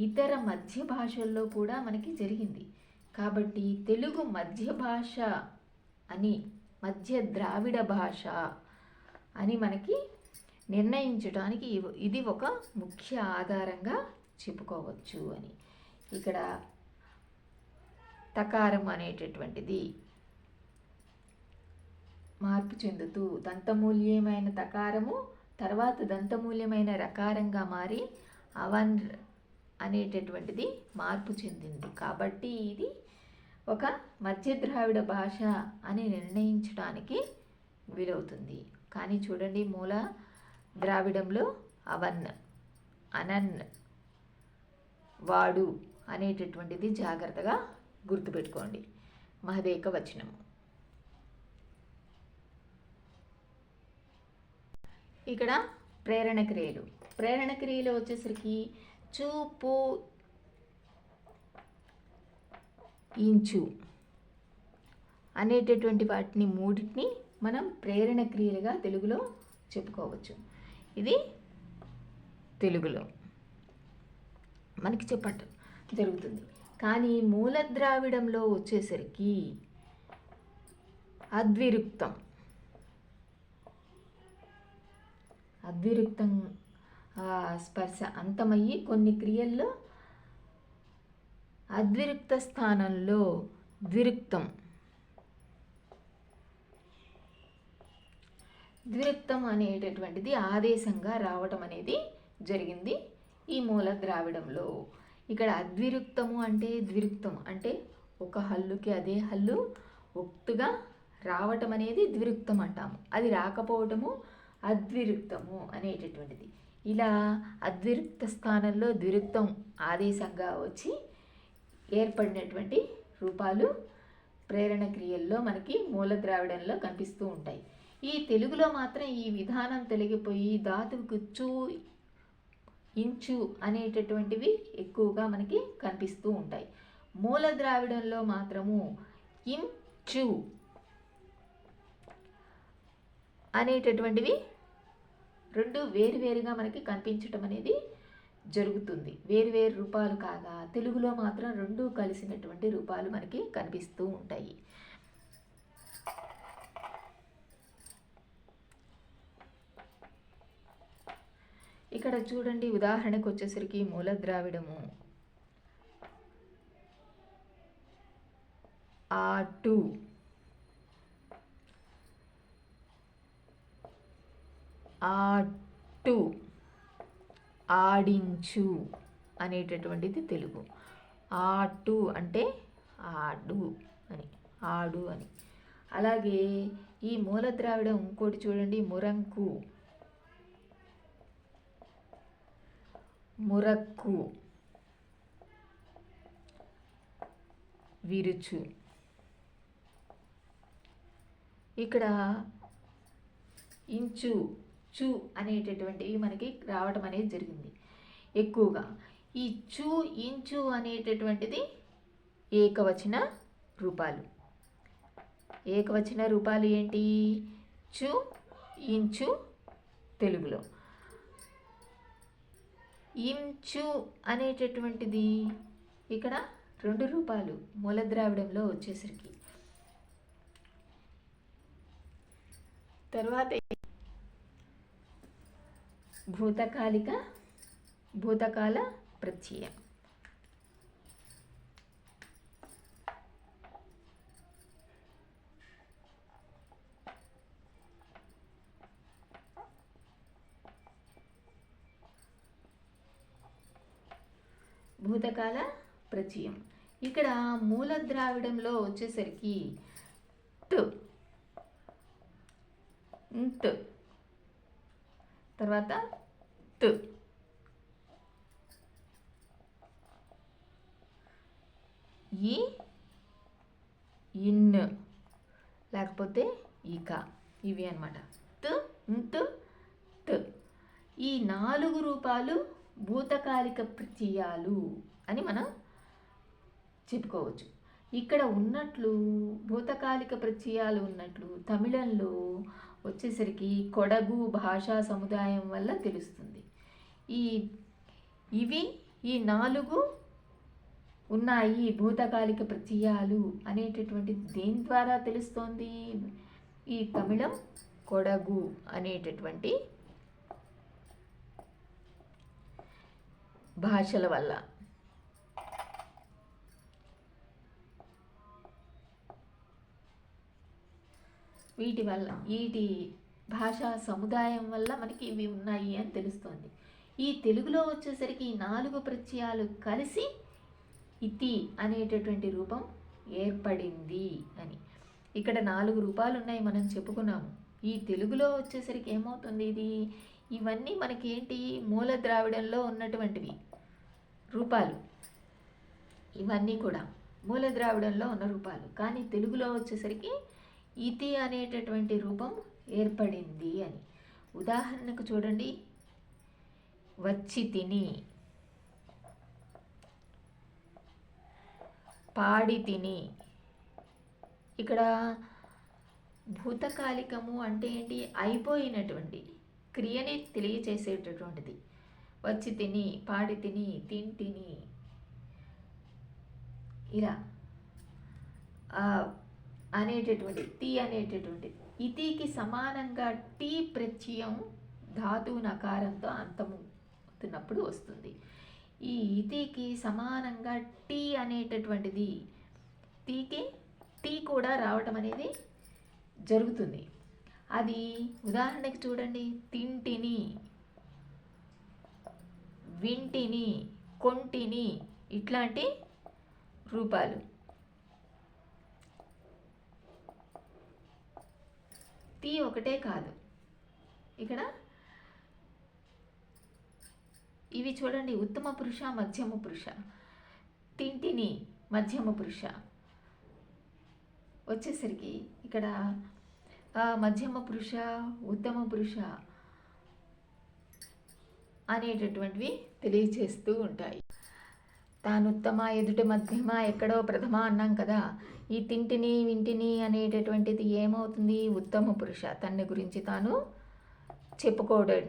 ఇతర మధ్య భాషల్లో కూడా మనకి జరిగింది. కాబట్టి తెలుగు మధ్య భాష అని, మధ్య ద్రావిడ భాష అని మనకి నిర్ణయించడానికి ఇది ఒక ముఖ్య ఆధారంగా చెప్పుకోవచ్చు అని. ఇక్కడ తకారం అనేటటువంటిది మార్పు చెందుతూ దంతమూల్యమైన తకారము తర్వాత దంతమూల్యమైన రకారంగా మారి అవన్ అనేటటువంటిది మార్పు చెందింది. కాబట్టి ఇది ఒక మధ్య ద్రావిడ భాష అని నిర్ణయించడానికి వీలవుతుంది. కానీ చూడండి, మూల ద్రావిడంలో అవన్, అనన్, వాడు అనేటటువంటిది జాగ్రత్తగా గుర్తుపెట్టుకోండి. మహదేక వచనము. ఇక్కడ ప్రేరణ క్రియలు. ప్రేరణ క్రియలు వచ్చేసరికి చూపు, ఇంచు అనేటటువంటి వాటిని మూడింటిని మనం ప్రేరణ క్రియలుగా తెలుగులో చెప్పుకోవచ్చు. ఇది తెలుగులో మనకి చెప్పటం జరుగుతుంది. కానీ మూల ద్రావిడంలో వచ్చేసరికి అద్విరుక్తం స్పర్శ అంతమయ్యి కొన్ని క్రియల్లో అద్విరుక్త స్థానంలో ద్విరుక్తం అనేటటువంటిది ఆదేశంగా రావటం అనేది జరిగింది ఈ మూల ద్రావిడంలో. ఇక్కడ అద్విరుక్తము అంటే ద్విరుక్తం అంటే ఒక హల్లుకి అదే హల్లు ఒత్తుగా రావటం అనేది ద్విరుక్తం అంటాము. అది రాకపోవటము అద్విరుక్తము అనేటటువంటిది. ఇలా అద్విరుక్త స్థానంలో ద్విరుక్తం ఆదేశంగా వచ్చి ఏర్పడినటువంటి రూపాలు ప్రేరణ క్రియల్లో మనకి మూల ద్రావిడంలో కనిపిస్తూ ఉంటాయి. ఈ తెలుగులో మాత్రం ఈ విధానం తొలగిపోయి ధాతువుకు చూ, ఇంచు అనేటటువంటివి ఎక్కువగా మనకి కనిపిస్తూ ఉంటాయి. మూల ద్రావిడంలో మాత్రము ఇంచు అనేటటువంటివి రెండు వేరువేరుగా మనకి కనిపించటం అనేది జరుగుతుంది. వేరువేరు రూపాలు కాగా తెలుగులో మాత్రం రెండు కలిసినటువంటి రూపాలు మనకి కనిపిస్తూ ఉంటాయి. ఇక్కడ చూడండి, ఉదాహరణకు వచ్చేసరికి మూల ద్రావిడము ఆటు, ఆటు, ఆడించు అనేటటువంటిది తెలుగు. ఆటు అంటే ఆడు అని, ఆడు అని. అలాగే ఈ మూల ద్రావిడం ఇంకోటి చూడండి, మురంకు, మురక్కు, విరుచు. ఇక్కడ ఇంచు, చు అనేటటువంటివి మనకి రావటం అనేది జరిగింది ఎక్కువగా. ఈ చు, ఇంచు అనేటటువంటిది ఏకవచన రూపాలు. ఏకవచన రూపాలు ఏంటి? చు, ఇంచు తెలుగులో. ఇంచు అనేటటువంటిది ఇక్కడ 2 రూపాలు మూలద్రావిడంలో వచ్చేసరికి. తర్వాత భూతకాల ప్రత్యయం. భూతకాల ప్రత్యయం ఇక్కడ మూల ద్రావిడంలో వచ్చేసరికి ట్, తర్వాత త్, ఈ ఇన్ లేకపోతే ఇక, ఇవి అన్నమాట. త్. ఈ 4 రూపాలు భూతకాలిక ప్రత్యయాలు అని మనం చెప్పుకోవచ్చు. ఇక్కడ ఉన్నట్లు భూతకాలిక ప్రత్యయాలు ఉన్నట్లు తమిళంలో వచ్చేసరికి కొడగు భాషా సముదాయం వల్ల తెలుస్తుంది. ఈ 4 ఉన్నాయి భూతకాలిక ప్రత్యయాలు అనేటటువంటి దేని ద్వారా తెలుస్తోంది? ఈ తమిళం కొడగు అనేటటువంటి భాషల వల్ల. వీటి భాషా సముదాయం వల్ల మనకి ఇవి ఉన్నాయి అని తెలుస్తోంది. ఈ తెలుగులో వచ్చేసరికి 4 ప్రత్యయాలు కలిసి ఇతి అనేటటువంటి రూపం ఏర్పడింది అని. ఇక్కడ 4 రూపాలు ఉన్నాయి మనం చెప్పుకున్నాము. ఈ తెలుగులో వచ్చేసరికి ఏమవుతుంది? ఇవన్నీ మనకి ఏంటి? మూల ద్రావిడంలో ఉన్నటువంటివి రూపాలు. ఇవన్నీ కూడా మూల ద్రావిడంలో ఉన్న రూపాలు. కానీ తెలుగులో వచ్చేసరికి ఇతి అనేటటువంటి రూపం ఏర్పడింది అని. ఉదాహరణకు చూడండి, వచ్చి తిని, పాడి తిని. ఇక్కడ భూతకాలికము అంటే ఏంటి? అయిపోయినటువంటి క్రియని తెలియచేసేటటువంటిది. వచ్చి తిని, పాడి తిని, తింటిని, ఇలా అనేటటువంటి టీ అనేటటువంటి ఇతికి సమానంగా టీ ప్రత్యయం ధాతువు నకారంతో అంతమవుతున్నప్పుడు వస్తుంది. ఈ ఇతికి సమానంగా టీ అనేటటువంటిది టీకి టీ కూడా రావటం అనేది జరుగుతుంది. అది ఉదాహరణకి చూడండి, తింటిని, వింటిని, కొంటిని, ఇట్లాంటి రూపాలు. టీ ఒకటే కాదు, ఇక్కడ ఇవి చూడండి, ఉత్తమ పురుష, మధ్యమ పురుష, తింటిని, మధ్యమ పురుష వచ్చేసరికి ఇక్కడ మధ్యమ పురుష, ఉత్తమ పురుష అనేటటువంటివి తెలియచేస్తూ ఉంటాయి. తాను ఉత్తమ, ఎదుట మధ్యమ, ఎక్కడో ప్రథమ అన్నాం కదా. ఈ తింటిని, వింటిని అనేటటువంటిది ఏమవుతుంది? ఉత్తమ పురుష, తన గురించి తాను చెప్పుకోవడం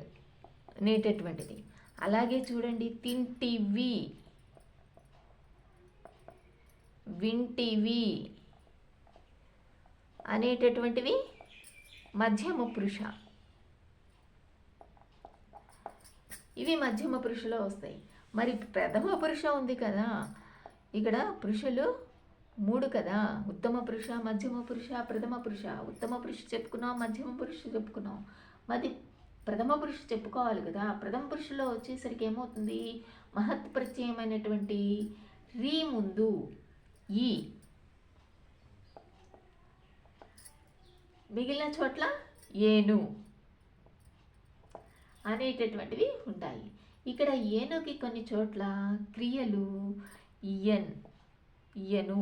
అనేటటువంటిది. అలాగే చూడండి, తింటివి, వింటివి అనేటటువంటివి మధ్యమ పురుష. ఇవి మధ్యమ పురుషలో వస్తాయి. మరి ప్రథమ పురుష ఉంది కదా, ఇక్కడ పురుషులు 3 కదా. ఉత్తమ పురుష, మధ్యమ పురుష, ప్రథమ పురుష. ఉత్తమ పురుష చెప్పుకున్నాం, మధ్యమ పురుష చెప్పుకున్నాం, మరి ప్రథమ పురుష చెప్పుకోవాలి కదా. ప్రథమ పురుషలో వచ్చేసరికి ఏమవుతుంది? మహత్ ప్రత్యయమైనటువంటి రీ ముందు ఈ, మిగిలిన చోట్ల ఏను అనేటటువంటివి ఉంటాయి. ఇక్కడ ఏనుకి కొన్ని చోట్ల క్రియలు ఇయన్, ఇయను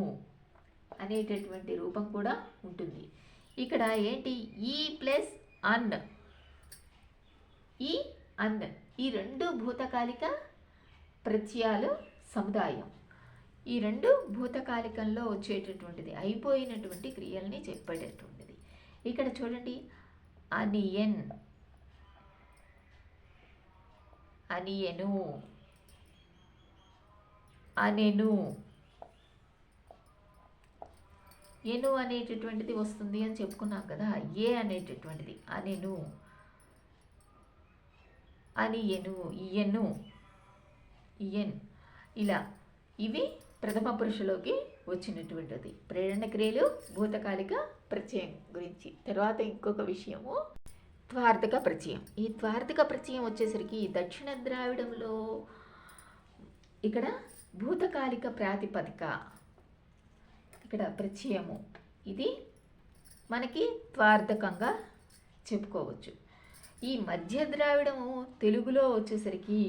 అనేటటువంటి రూపం కూడా ఉంటుంది. ఇక్కడ ఏంటి? ఈ ప్లస్ అన్, ఈ అన్, ఈ 2 భూతకాలిక ప్రత్యయాలు సముదాయం. ఈ 2 భూతకాలికంలో వచ్చేటటువంటిది, అయిపోయినటువంటి క్రియల్ని చెప్పేటటువంటిది. ఇక్కడ చూడండి, అనియన్, అనియను, అనెను, ఎను అనేటటువంటిది వస్తుంది అని చెప్పుకున్నాం కదా. ఏ అనేటటువంటిది అనెను, అని ఎను, ఇయను, ఇయన్, ఇలా ఇవి ప్రథమ పురుషులోకి వచ్చినటువంటిది. ప్రేరణ క్రియలు, భూతకాలిక ప్రత్యయం గురించి. తర్వాత ఇంకొక విషయము త్వార్థక ప్రత్యయం. ఈ త్వార్థక ప్రత్యయం వచ్చేసరికి దక్షిణ ద్రావిడంలో ఇక్కడ భూతకాలిక ప్రాతిపదిక, ఇక్కడ ప్రత్యయము ఇది మనకి త్వార్థకంగా చెప్పుకోవచ్చు. ఈ మధ్య ద్రావిడము తెలుగులో వచ్చేసరికి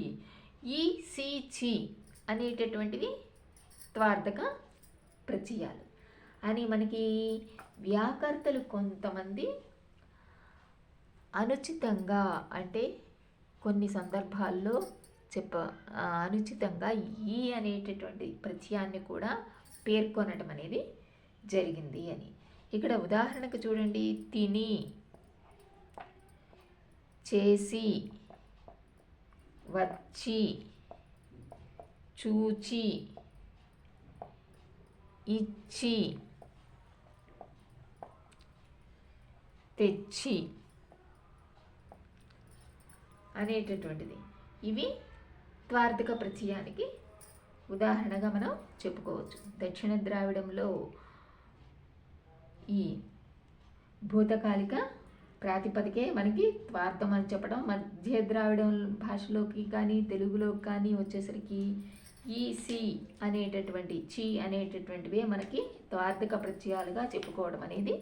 ఈ సి చి అనేటటువంటివి త్వార్థక ప్రత్యయాలు అని మనకి వ్యాకర్తలు కొంతమంది అనుచితంగా, అంటే కొన్ని సందర్భాల్లో అనుచితంగా ఈ అనేటటువంటి ప్రత్యయాన్ని కూడా పేర్కొనడం అనేది జరిగింది అని. ఇక్కడ ఉదాహరణకు చూడండి, తిని, చేసి, వచ్చి, చూచి, ఇచ్చి, తెచ్చి అనేటటువంటిది. ఇవి త్వార్థక ప్రత్యయానికి ఉదాహరణగా మనం చెప్పుకోవచ్చు. దక్షిణ ద్రావిడంలో ఈ భూతకాలిక ప్రాతిపదికే మనకి త్వార్థం అని చెప్పడం. మధ్య ద్రావిడం భాషలోకి కానీ తెలుగులోకి కానీ వచ్చేసరికి ఈ సి అనేటటువంటి చి అనేటటువంటివే మనకి త్వార్థక ప్రత్యయాలుగా చెప్పుకోవడం అనేది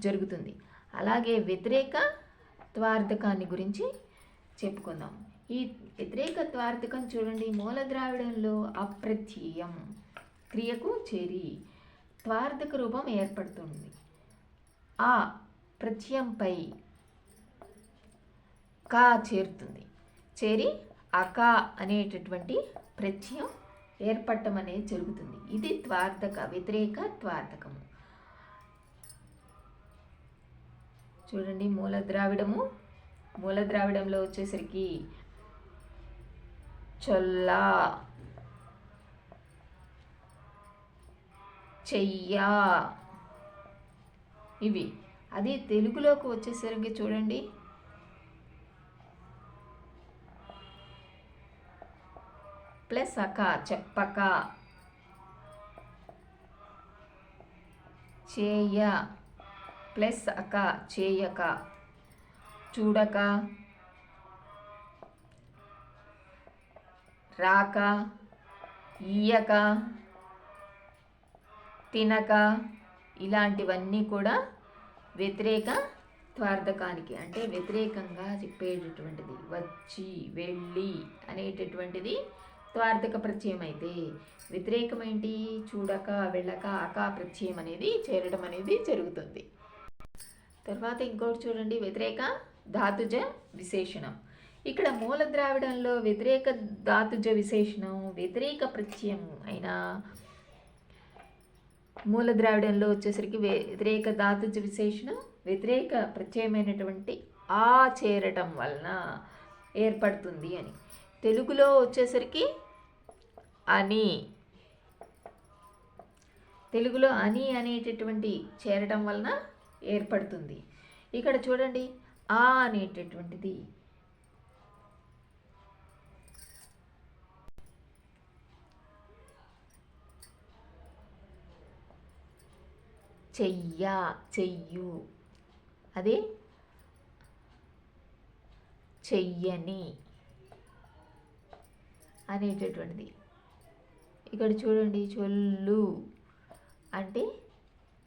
జరుగుతుంది. అలాగే వ్యతిరేక త్వార్థకాన్ని గురించి చెప్పుకుందాం. ఈ వ్యతిరేక త్వార్థకం చూడండి, మూల ద్రావిడంలో అప్రత్యయం క్రియకు చేరి త్వార్థక రూపం ఏర్పడుతుంది. ఆ ప్రత్యయంపై కా చేరుతుంది. చేరి అకా అనేటటువంటి ప్రత్యయం ఏర్పడటం అనేది జరుగుతుంది. ఇది త్వార్థక వ్యతిరేక త్వార్థకము. చూడండి, మూల ద్రావిడంలో వచ్చేసరికి చొల్లా, చెయ్యా ఇవి. అది తెలుగులోకి వచ్చేసరికి చూడండి, ప్లస్ అక చెప్పక, చేయ ప్లస్ అక చేయక, చూడక, రాక, ఇయ్యక, తినక, ఇలాంటివన్నీ కూడా వ్యతిరేక త్వార్థకానికి, అంటే వ్యతిరేకంగా చెప్పేటటువంటిది. వచ్చి, వెళ్ళి అనేటటువంటిది త్వార్థక ప్రత్యయం అయితే, వ్యతిరేకమేంటి, చూడక, వెళ్ళక, అకా ప్రత్యయం అనేది చేరడం అనేది జరుగుతుంది. తర్వాత ఇంకోటి చూడండి, వ్యతిరేక ధాతుజ విశేషణం. ఇక్కడ మూల ద్రావిడంలో వ్యతిరేక ధాతుజ విశేషణం వ్యతిరేక ప్రత్యయం అయిన మూల ద్రావిడంలో వచ్చేసరికి వ్యతిరేక ధాతుజ విశేషణం వ్యతిరేక ప్రత్యయమైనటువంటి ఆ చేరటం వలన ఏర్పడుతుంది అని. తెలుగులో వచ్చేసరికి అని, తెలుగులో అని అనేటటువంటి చేరటం వలన ఏర్పడుతుంది. ఇక్కడ చూడండి, ఆ అనేటటువంటిది చెయ్యా, చెయ్యు, అదే చెయ్యని అనేటటువంటిది. ఇక్కడ చూడండి, చొల్లు అంటే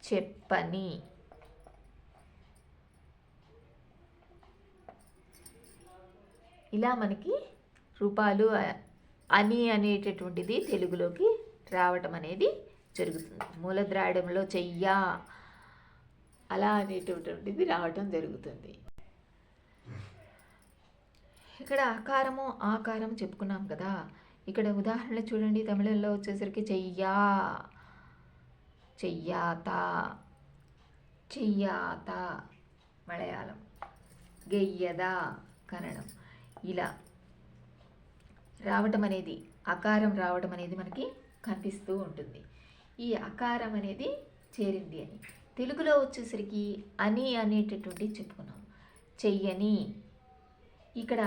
చెప్పని, ఇలా మనకి రూపాలు అని అనేటటువంటిది తెలుగులోకి రావటం అనేది జరుగుతుంది. మూల ద్రావిడంలో చెయ్యా అలా అనేటటువంటిది రావటం జరుగుతుంది. ఇక్కడ ఆకారము ఆకారం చెప్పుకున్నాం కదా. ఇక్కడ ఉదాహరణ చూడండి, తమిళంలో వచ్చేసరికి చెయ్యా, చెయ్యాత, చెయ్యాత మలయాళం, గెయ్యద కన్నడం. ఇలా రావటం అనేది, ఆకారం రావటం అనేది మనకి కనిపిస్తూ ఉంటుంది. ఈ అకారం అనేది చేరింది అని. తెలుగులో వచ్చేసరికి అని అనేటటువంటి చెప్పుకున్నాం. చెయ్యని. ఇక్కడ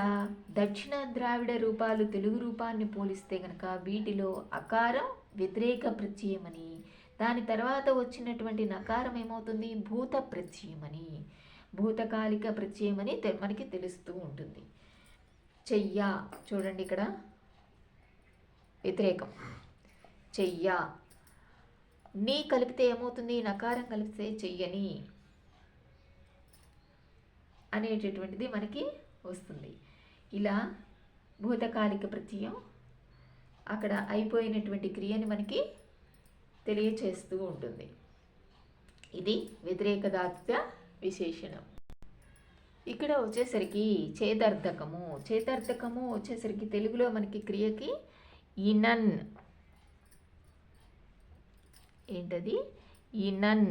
దక్షిణ ద్రావిడ రూపాలు తెలుగు రూపాన్ని పోలిస్తే కనుక వీటిలో అకారం వ్యతిరేక ప్రత్యయమని, దాని తర్వాత వచ్చినటువంటి నకారం ఏమవుతుంది, భూత ప్రత్యయమని, భూతకాలిక ప్రత్యయమని మనకి తెలుస్తూ ఉంటుంది. చెయ్య చూడండి, ఇక్కడ వ్యతిరేకం చెయ్య. నీ కలిపితే ఏమవుతుంది, నకారం కలిపితే చెయ్యని అనేటటువంటిది మనకి వస్తుంది. ఇలా భూతకాలిక ప్రత్యయం అక్కడ అయిపోయినటువంటి క్రియని మనకి తెలియచేస్తూ ఉంటుంది. ఇది వ్యతిరేక ధాతుక విశేషణం. ఇక్కడ వచ్చేసరికి చేదర్థకము. చేదర్థకము వచ్చేసరికి తెలుగులో మనకి క్రియకి ఇనన్, ఏంటది, ఇనన్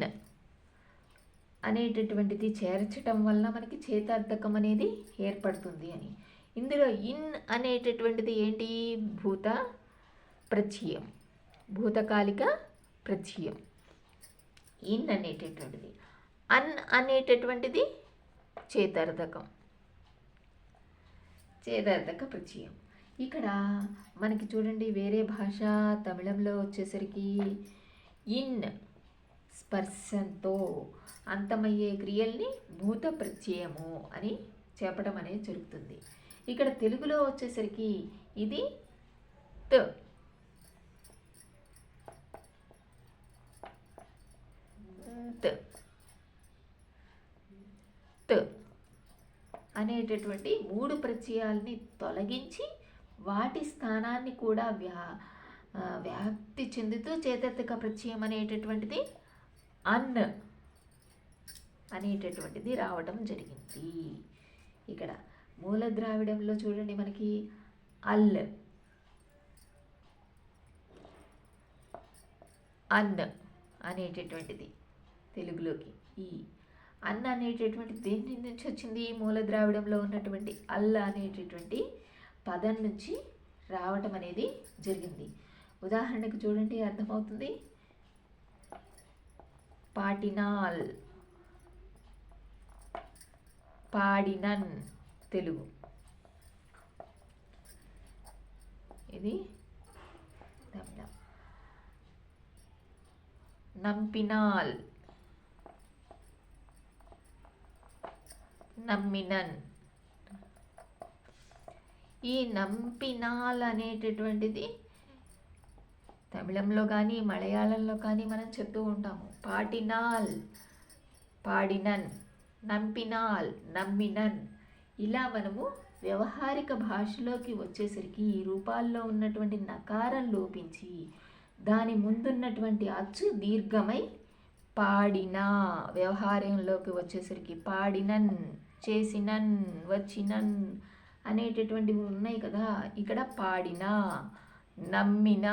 అనేటటువంటిది చేర్చటం వల్ల మనకి చేతార్థకం అనేది ఏర్పడుతుంది అని. ఇందులో ఇన్ అనేటటువంటిది ఏంటి, భూత ప్రత్యయం, భూతకాలిక ప్రత్యయం ఇన్ అనేటటువంటిది. అన్ అనేటటువంటిది చేతార్థకం, చేతార్థక ప్రత్యయం. ఇక్కడ మనకి చూడండి వేరే భాష తమిళంలో వచ్చేసరికి ఇన్ స్పర్శంతో అంతమయ్యే క్రియల్ని భూత ప్రత్యయము అని చెప్పడం అనేది జరుగుతుంది. ఇక్కడ తెలుగులో వచ్చేసరికి ఇది త అనేటటువంటి 3 ప్రత్యయాల్ని తొలగించి వాటి స్థానాన్ని కూడా వ్యాప్తి చెందుతూ చేతర్థక ప్రత్యయం అనేటటువంటిది అన్ అనేటటువంటిది రావడం జరిగింది. ఇక్కడ మూల ద్రావిడంలో చూడండి మనకి అల్, అన్ అనేటటువంటిది తెలుగులోకి. ఈ అన్న అనేటటువంటిది దేని నుంచి వచ్చింది, మూల ద్రావిడంలో ఉన్నటువంటి అల్ అనేటటువంటి పదం నుంచి రావటం అనేది జరిగింది. ఉదాహరణకు చూడండి, అర్థమవుతుంది. పాటినాల్, పాడినన్ తెలుగు. ఇది తమిళం. నంపినాల్, నమ్మినన్. ఈ నంపినాల్ అనేటటువంటిది తమిళంలో కానీ మలయాళంలో కానీ మనం చెప్తూ ఉంటాము. పాటినాల్, పాడినన్, నంపినాల్, నమ్మినన్. ఇలా మనము వ్యవహారిక భాషలోకి వచ్చేసరికి ఈ రూపాల్లో ఉన్నటువంటి నకారం లోపించి దాని ముందున్నటువంటి అచ్చు దీర్ఘమై పాడిన, వ్యవహారంలోకి వచ్చేసరికి పాడినన్, చేసినన్, వచ్చినన్ అనేటటువంటివి ఉన్నాయి కదా. ఇక్కడ పాడిన, నమ్మిన,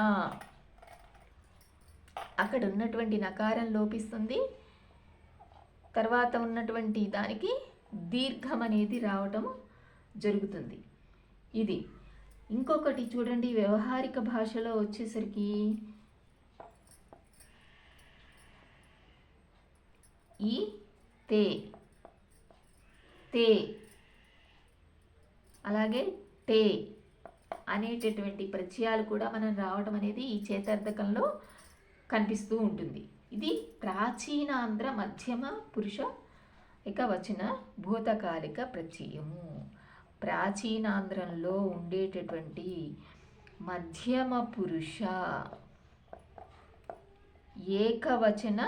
అక్కడ ఉన్నటువంటి నకారం లోపిస్తుంది, తర్వాత ఉన్నటువంటి దానికి దీర్ఘం అనేది రావటం జరుగుతుంది. ఇది ఇంకొకటి చూడండి, వ్యవహారిక భాషలో వచ్చేసరికి ఈ తే, తే, అలాగే టే అనేటటువంటి ప్రత్యయాలు కూడా మనం రావడం అనేది ఈ చేతార్థకంలో కనిపిస్తూ ఉంటుంది. ఇది ప్రాచీనాంధ్ర మధ్యమ పురుష ఏకవచన భూతకాలిక ప్రత్యయము. ప్రాచీనాంధ్రంలో ఉండేటటువంటి మధ్యమ పురుష ఏకవచన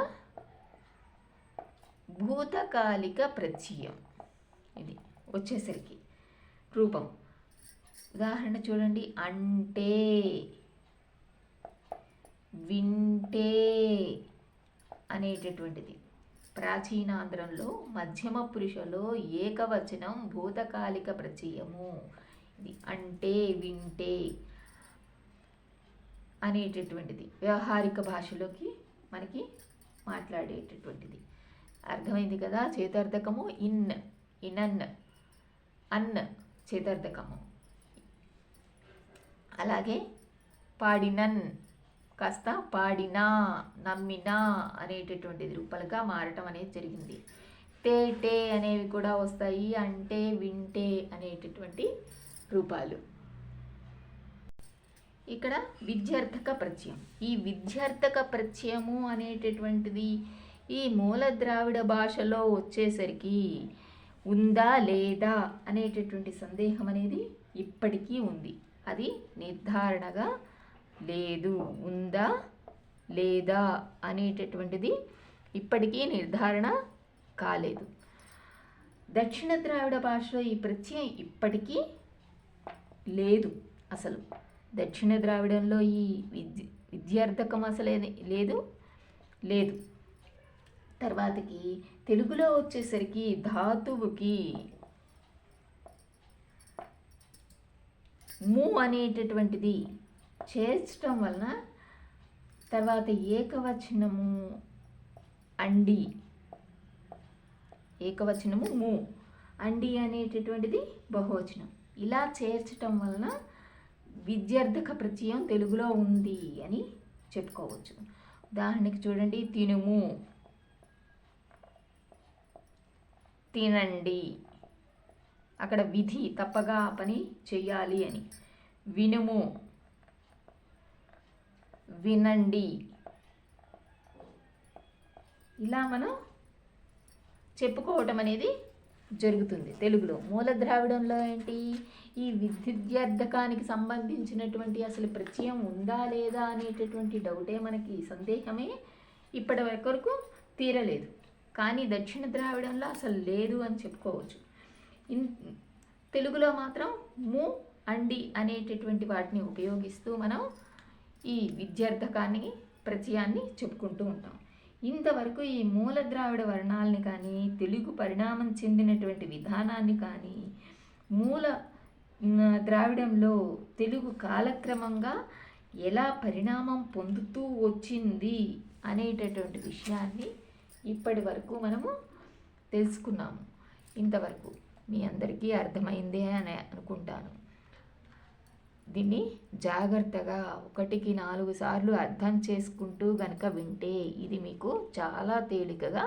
భూతకాలిక ప్రత్యయం. ఇది వచ్చేసరికి రూపం. ఉదాహరణ చూడండి, అంటే, వింటే అనేటటువంటిది ప్రాచీనాంధ్రంలో మధ్యమ పురుషలో ఏకవచనం భూతకాలిక ప్రత్యయము. ఇది అంటే, వింటే అనేటటువంటిది వ్యవహారిక భాషలోకి మనకి మాట్లాడేటటువంటిది. అర్థమైంది కదా. చేతార్థకము ఇన్, ఇనన్, అన్ చేతార్థకము. అలాగే పాడినన్, కాస్త పాడినా, నమ్మినా అనేటటువంటిది రూపాలుగా మారటం అనేది జరిగింది. తే టే అనేవి కూడా వస్తాయి, అంటే వింటే అనేటటువంటి రూపాలు. ఇక్కడ విద్యార్థక ప్రత్యయం. ఈ విద్యార్థక ప్రత్యయము అనేటటువంటిది ఈ మూల ద్రావిడ భాషలో వచ్చేసరికి ఉందా లేదా అనేటటువంటి సందేహం అనేది ఇప్పటికీ ఉంది. అది నిర్ధారణగా లేదు. ఉందా లేదా అనేటటువంటిది ఇప్పటికీ నిర్ధారణ కాలేదు. దక్షిణ ద్రావిడ భాషలో ఈ ప్రత్యయం ఇప్పటికీ లేదు. అసలు దక్షిణ ద్రావిడంలో ఈ విద్యార్థకం అసలే లేదు. తర్వాతకి తెలుగులో వచ్చేసరికి ధాతువుకి ము అనేటటువంటిది చేర్చడం వలన తర్వాత ఏకవచనము అండి, ఏకవచనము ము, అండి అనేటటువంటిది బహువచనం. ఇలా చేర్చటం వలన విద్యార్థక ప్రత్యయం తెలుగులో ఉంది అని చెప్పుకోవచ్చు. ఉదాహరణకి చూడండి, తినుము, తినండి, అక్కడ విధి తప్పగా పని చెయ్యాలి అని. వినుము, వినండి, ఇలా మనం చెప్పుకోవటం అనేది జరుగుతుంది తెలుగులో. మూల ద్రావిడంలో ఏంటి, ఈ విద్యార్థకానికి సంబంధించినటువంటి అసలు ప్రత్యయం ఉందా లేదా అనేటటువంటి డౌటే, మనకి సందేహమే ఇప్పటి వరకు తీరలేదు. కానీ దక్షిణ ద్రావిడంలో అసలు లేదు అని చెప్పుకోవచ్చు. తెలుగులో మాత్రం ము, అండి అనేటటువంటి వాటిని ఉపయోగిస్తూ మనం ఈ విద్యార్థకాన్ని ప్రత్యయాన్ని చెప్పుకుంటూ ఉంటాం. ఇంతవరకు ఈ మూల ద్రావిడ వర్ణాలని కానీ, తెలుగు పరిణామం చెందినటువంటి విధానాన్ని కానీ, మూల ద్రావిడంలో తెలుగు కాలక్రమంగా ఎలా పరిణామం పొందుతూ వచ్చింది అనేటటువంటి విషయాన్ని ఇప్పటి వరకు మనము తెలుసుకున్నాము. ఇంతవరకు మీ అందరికీ అర్థమైందే అని అనుకుంటాను. దీన్ని జాగ్రత్తగా 1కి 4 సార్లు అర్థం చేసుకుంటూ గనక వింటే ఇది మీకు చాలా తేలికగా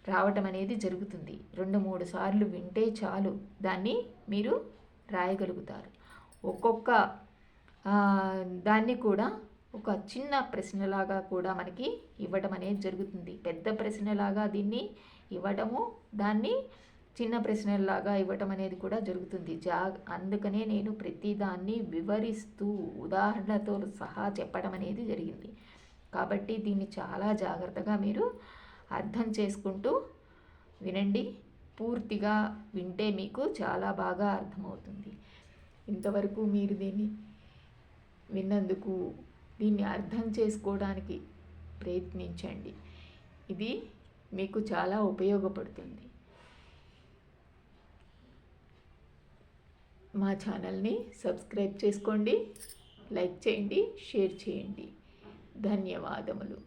రావటం అనేది జరుగుతుంది. 2-3 సార్లు వింటే చాలు, దాన్ని మీరు రాయగలుగుతారు. ఒక్కొక్క దాన్ని కూడా ఒక చిన్న ప్రశ్నలాగా కూడా మనకి ఇవ్వటం అనేది జరుగుతుంది. పెద్ద ప్రశ్నలాగా దీన్ని ఇవ్వటము, దాన్ని చిన్న ప్రశ్నలాగా ఇవ్వటం అనేది కూడా జరుగుతుంది. అందుకనే నేను ప్రతిదాన్ని వివరిస్తూ ఉదాహరణలతో సహా చెప్పడం అనేది జరిగింది. కాబట్టి దీన్ని చాలా జాగ్రత్తగా మీరు అర్థం చేసుకుంటూ వినండి. పూర్తిగా వింటే మీకు చాలా బాగా అర్థమవుతుంది. ఇంతవరకు మీరు దీన్ని విన్నందుకు, దీన్ని అర్థం చేసుకోవడానికి ప్రయత్నించండి. ఇది మీకు చాలా ఉపయోగపడుతుంది. మా ఛానల్ని సబ్స్క్రైబ్ చేసుకోండి, లైక్ చేయండి, షేర్ చేయండి. ధన్యవాదములు.